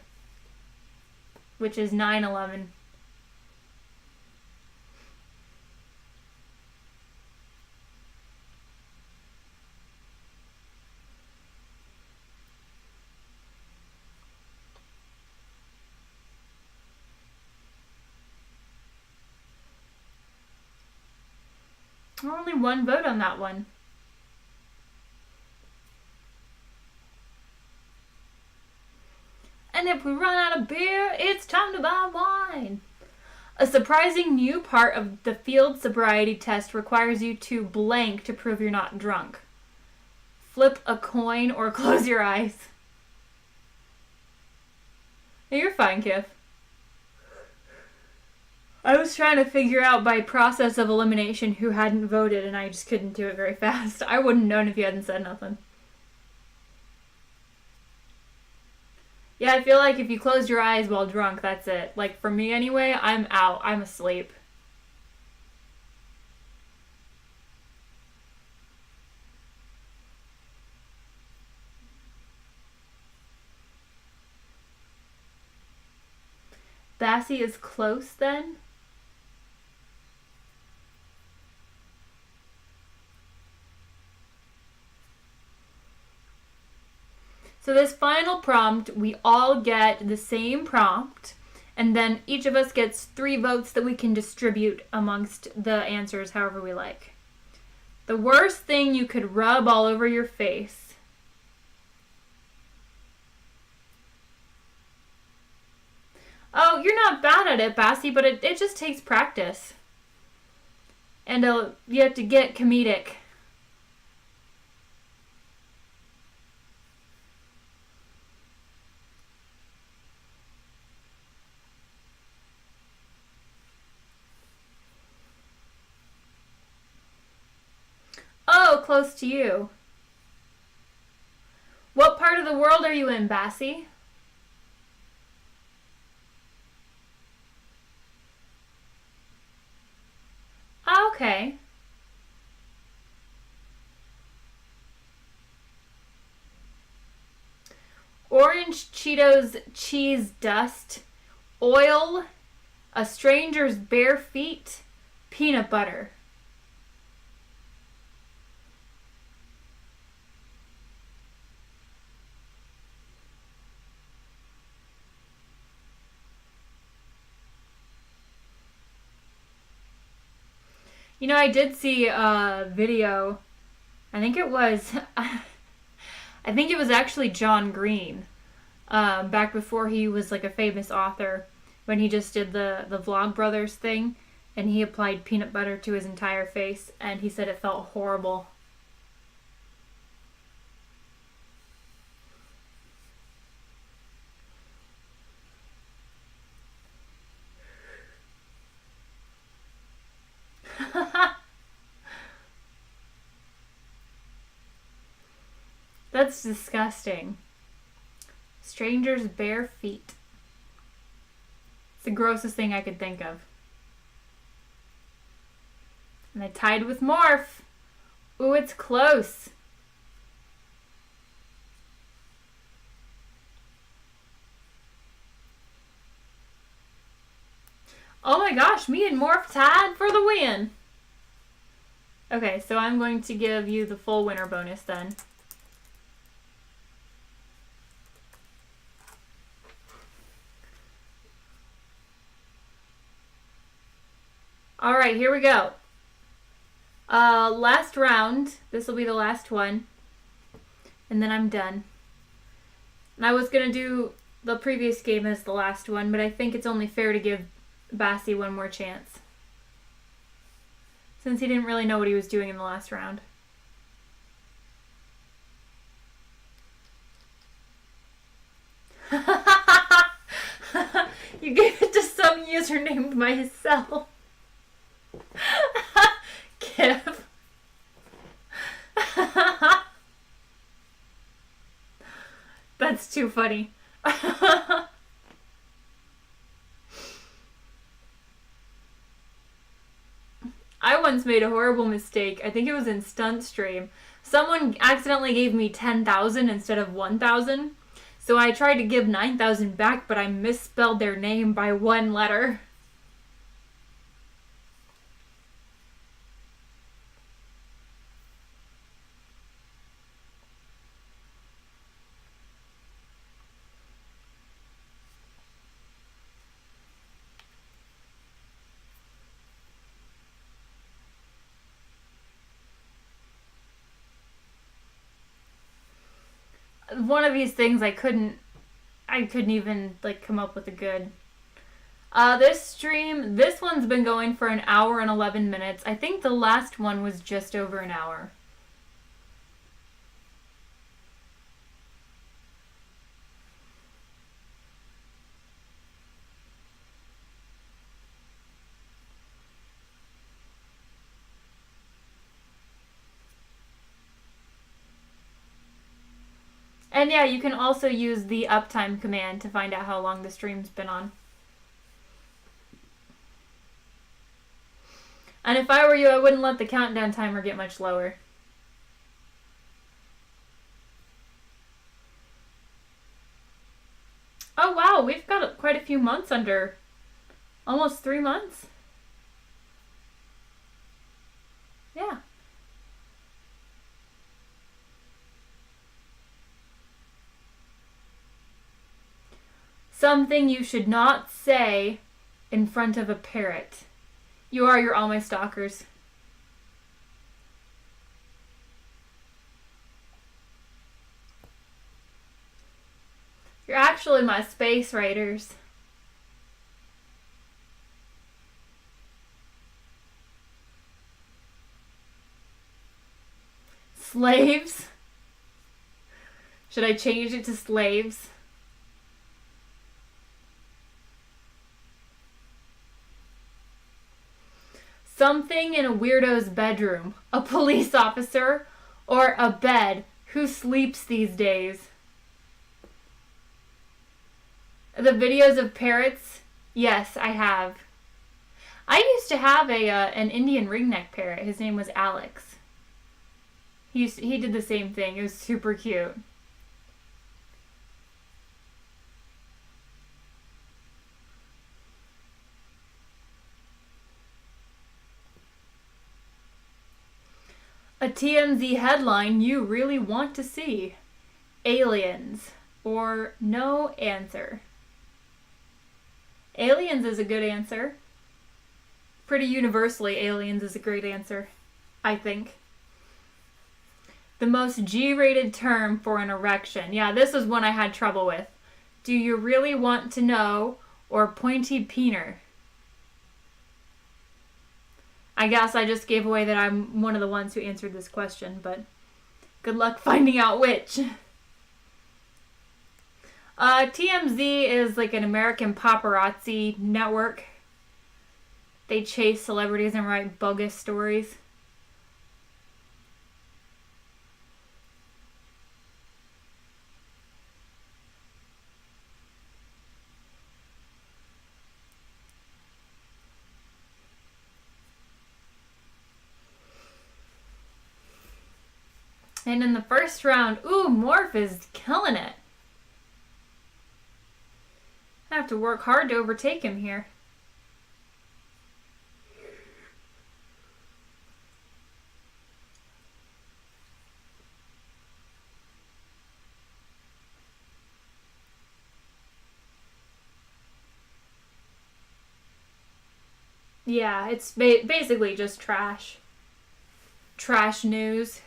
which is 9/11. Only one vote on that one. And if we run out of beer, it's time to buy wine. A surprising new part of the field sobriety test requires you to blank to prove you're not drunk. Flip a coin or close your eyes. Hey, you're fine, Kif. I was trying to figure out by process of elimination who hadn't voted, and I just couldn't do it very fast. I wouldn't have known if you hadn't said nothing. Yeah, I feel like if you close your eyes while drunk, that's it. Like, for me anyway, I'm out. I'm asleep. Bassie is close then? So this final prompt, we all get the same prompt, and then each of us gets 3 votes that we can distribute amongst the answers however we like. The worst thing you could rub all over your face. Oh, you're not bad at it, Bassie, but it just takes practice. And you have to get comedic. close to you. What part of the world are you in, Bassie? Oh, okay. Orange Cheetos cheese dust, oil, a stranger's bare feet, peanut butter. You know, I did see a video. I think it was actually John Green, back before he was like a famous author, when he just did the Vlogbrothers thing, and he applied peanut butter to his entire face, and he said it felt horrible. That's disgusting. Stranger's bare feet. It's the grossest thing I could think of. And I tied with Morph. Ooh, it's close. Oh my gosh, me and Morph tied for the win. Okay, so I'm going to give you the full winner bonus then. Alright, here we go. Last round. This will be the last one. And then I'm done. And I was going to do the previous game as the last one, but I think it's only fair to give Bassie one more chance, since he didn't really know what he was doing in the last round. You gave it to some user named myself. Kip. That's too funny. I once made a horrible mistake. I think it was in Stunt Stream. Someone accidentally gave me 10,000 instead of 1,000. So I tried to give 9,000 back, but I misspelled their name by one letter. One of these things I couldn't even like come up with a good. This stream, this one's been going for 1 hour and 11 minutes. I think the last one was just over an hour. And yeah, you can also use the uptime command to find out how long the stream's been on. And if I were you, I wouldn't let the countdown timer get much lower. Oh wow, we've got quite a few months under. Almost 3 months? Yeah. Something you should not say in front of a parrot. You're all my stalkers. You're actually my space raiders. Slaves? Should I change it to slaves? Something in a weirdo's bedroom. A police officer, Or a bed. Who sleeps these days? The videos of parrots? Yes, I have. I used to have an Indian ringneck parrot. His name was Alex. He did the same thing. It was super cute. A TMZ headline you really want to see. Aliens. Or no answer. Aliens is a good answer. Pretty universally, aliens is a great answer, I think. The most G-rated term for an erection. Yeah, this was one I had trouble with. Do you really want to know? Or pointy peener? I guess I just gave away that I'm one of the ones who answered this question, but good luck finding out which. TMZ is like an American paparazzi network. They chase celebrities and write bogus stories. And in the first round, ooh, Morph is killing it. I have to work hard to overtake him here. Yeah, it's basically just trash. Trash news.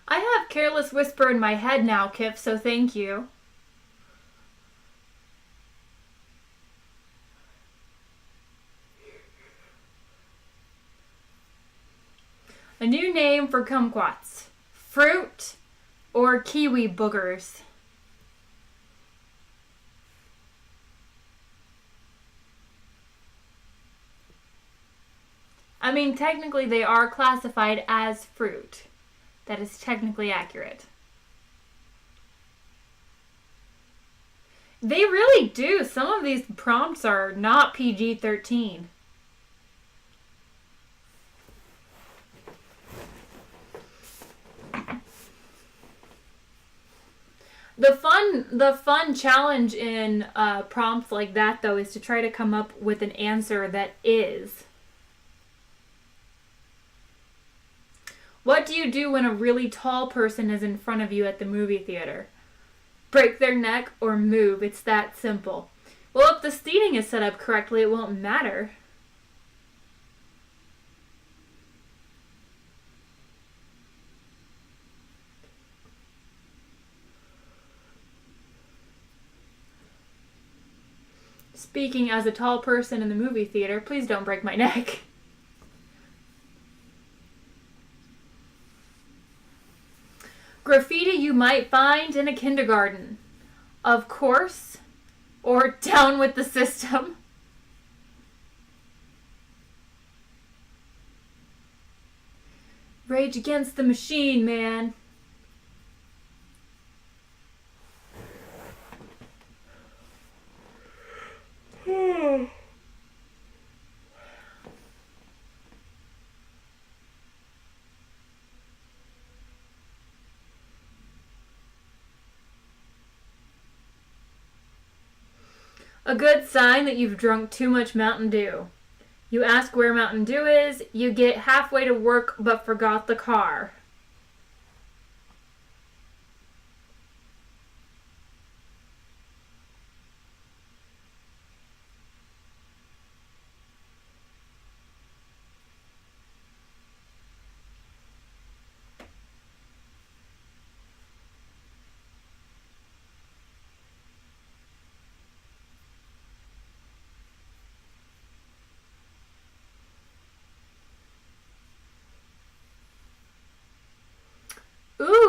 I have Careless Whisper in my head now, Kif, so thank you. A new name for kumquats. Fruit or kiwi boogers? I mean, technically they are classified as fruit. That is technically accurate. They really do. Some of these prompts are not PG-13. The fun challenge in prompts like that, though, is to try to come up with an answer that is. What do you do when a really tall person is in front of you at the movie theater? Break their neck or move. It's that simple. Well, if the seating is set up correctly, it won't matter. Speaking as a tall person in the movie theater, please don't break my neck. Graffiti you might find in a kindergarten. Of course. Or down with the system. Rage Against the Machine, man. A good sign that you've drunk too much Mountain Dew. You ask where Mountain Dew is, you get halfway to work but forgot the car.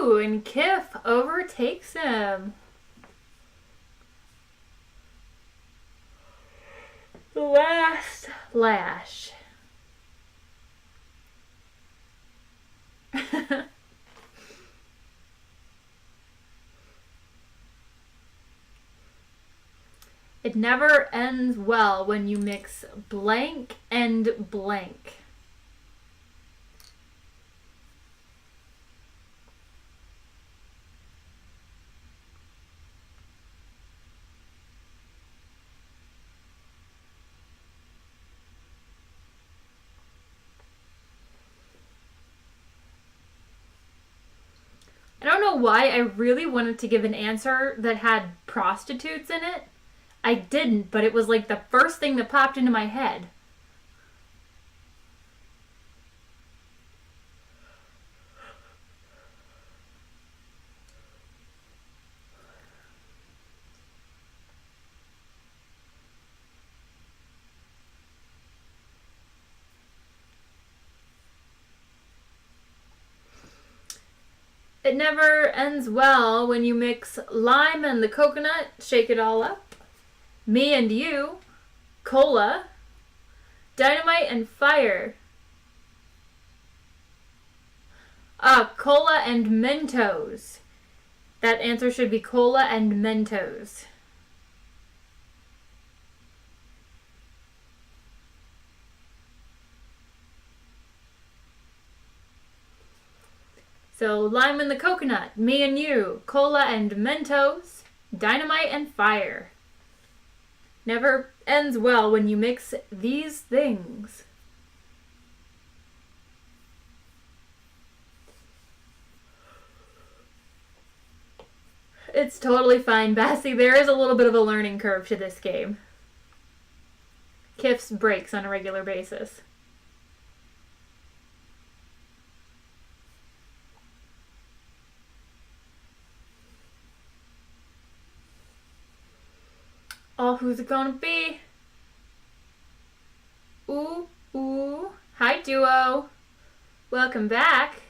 2, and Kif overtakes him. The last lash. It never ends well when you mix blank and blank. I don't know why I really wanted to give an answer that had prostitutes in it. I didn't, but it was like the first thing that popped into my head. It never ends well when you mix lime and the coconut, shake it all up. Me and you, cola, dynamite and fire. Cola and Mentos. That answer should be cola and Mentos. So, lime and the coconut, me and you, cola and Mentos, dynamite and fire. Never ends well when you mix these things. It's totally fine, Bassie. There is a little bit of a learning curve to this game. Kif's breaks on a regular basis. Oh, who's it gonna be? Ooh, ooh. Hi, duo. Welcome back.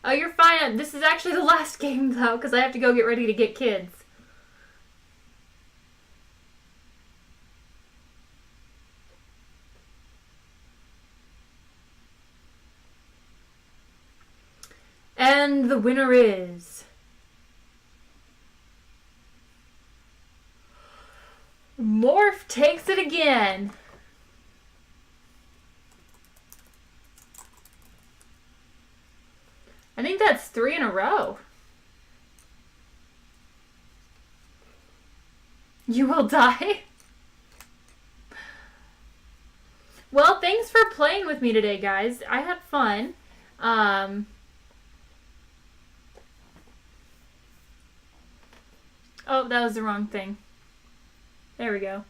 Oh, you're fine. This is actually the last game, though, because I have to go get ready to get kids. And the winner is... Morph takes it again. I think that's 3 in a row. You will die? Well, thanks for playing with me today, guys. I had fun. Oh, that was the wrong thing. There we go.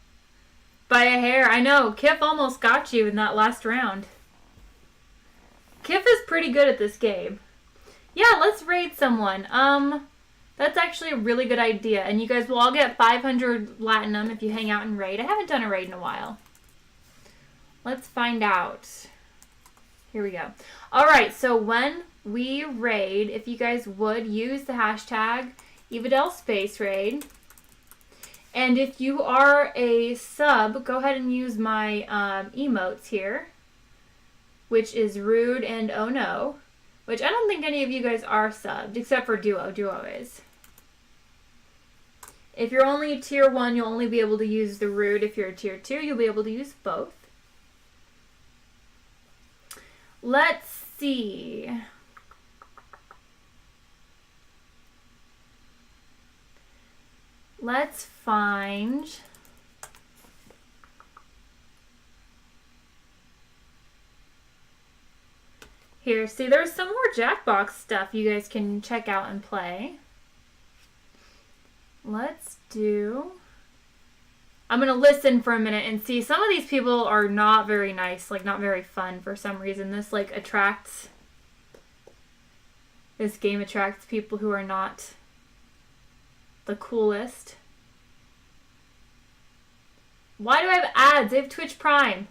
By a hair. I know. Kif almost got you in that last round. Kif is pretty good at this game. Yeah, let's raid someone. That's actually a really good idea. And you guys will all get 500 Latinum if you hang out and raid. I haven't done a raid in a while. Let's find out. Here we go. Alright, so when we raid, if you guys would use the hashtag EvadellSpaceRaid. And if you are a sub, go ahead and use my emotes here, which is rude and oh no, which I don't think any of you guys are subbed, except for Duo. Duo is. If you're only tier 1, you'll only be able to use the rude. If you're a tier 2, you'll be able to use both. Let's see. Let's find... Here, see, there's some more Jackbox stuff you guys can check out and play. Let's do... I'm going to listen for a minute and see. Some of these people are not very nice, like not very fun for some reason. This like attracts... This game attracts people who are not the coolest. Why do I have ads? I have Twitch Prime.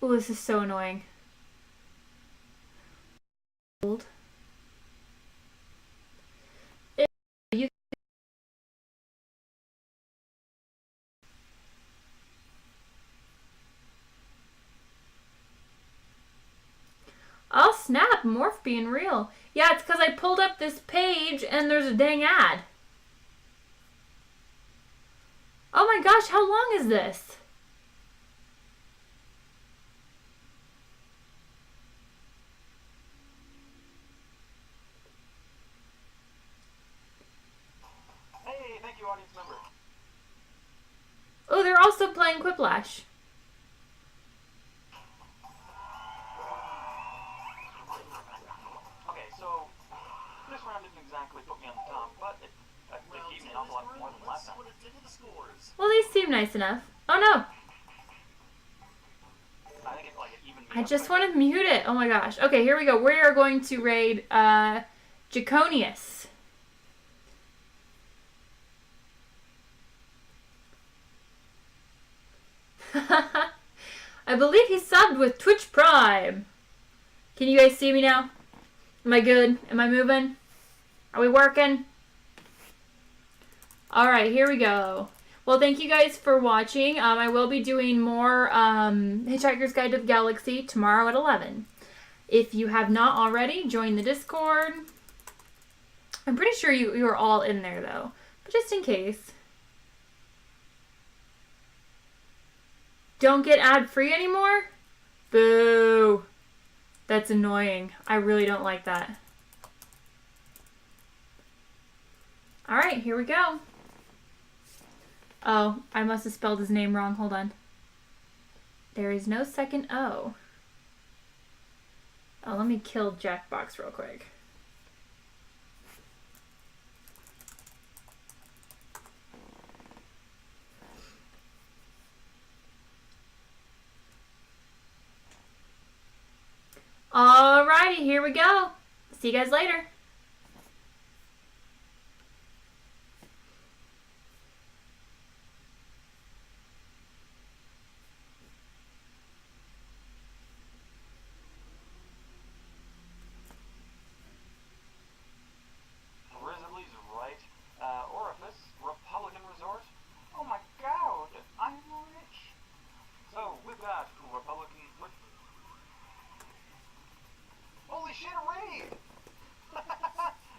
Oh, this is so annoying. You Oh snap, Morph being real. Yeah, it's because I pulled up this page and there's a dang ad. Oh my gosh, how long is this? Hey, thank you, audience member. Oh, they're also playing Quiplash. Okay, so this round didn't exactly put me on the top, but it beat me an awful lot more than last time. Well, they seem nice enough. Oh no! I think it evened me I up just quite a want to mute it. Oh my gosh. Okay, here we go. We are going to raid Jaconius. I believe he subbed with Twitch Prime. Can you guys see me now? Am I good? Am I moving? Are we working? Alright, here we go. Well, thank you guys for watching. I will be doing more Hitchhiker's Guide to the Galaxy tomorrow at 11. If you have not already, join the Discord. I'm pretty sure you are all in there, though. But just in case. Don't get ad-free anymore? Boo. That's annoying. I really don't like that. Alright, here we go. Oh, I must have spelled his name wrong. Hold on. There is no second O. Oh, let me kill Jackbox real quick. Alrighty, here we go. See you guys later. Grizzly's right. Orifice, Republican Resort. Oh my god, I'm rich. So, we've got Republican... Holy shit, a raid!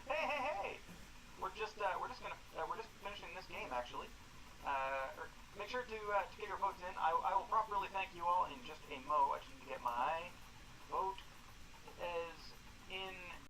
hey! We're just finishing this game, actually. Make sure to get your votes in. I will properly thank you all in just a mo. I just need to get my vote as in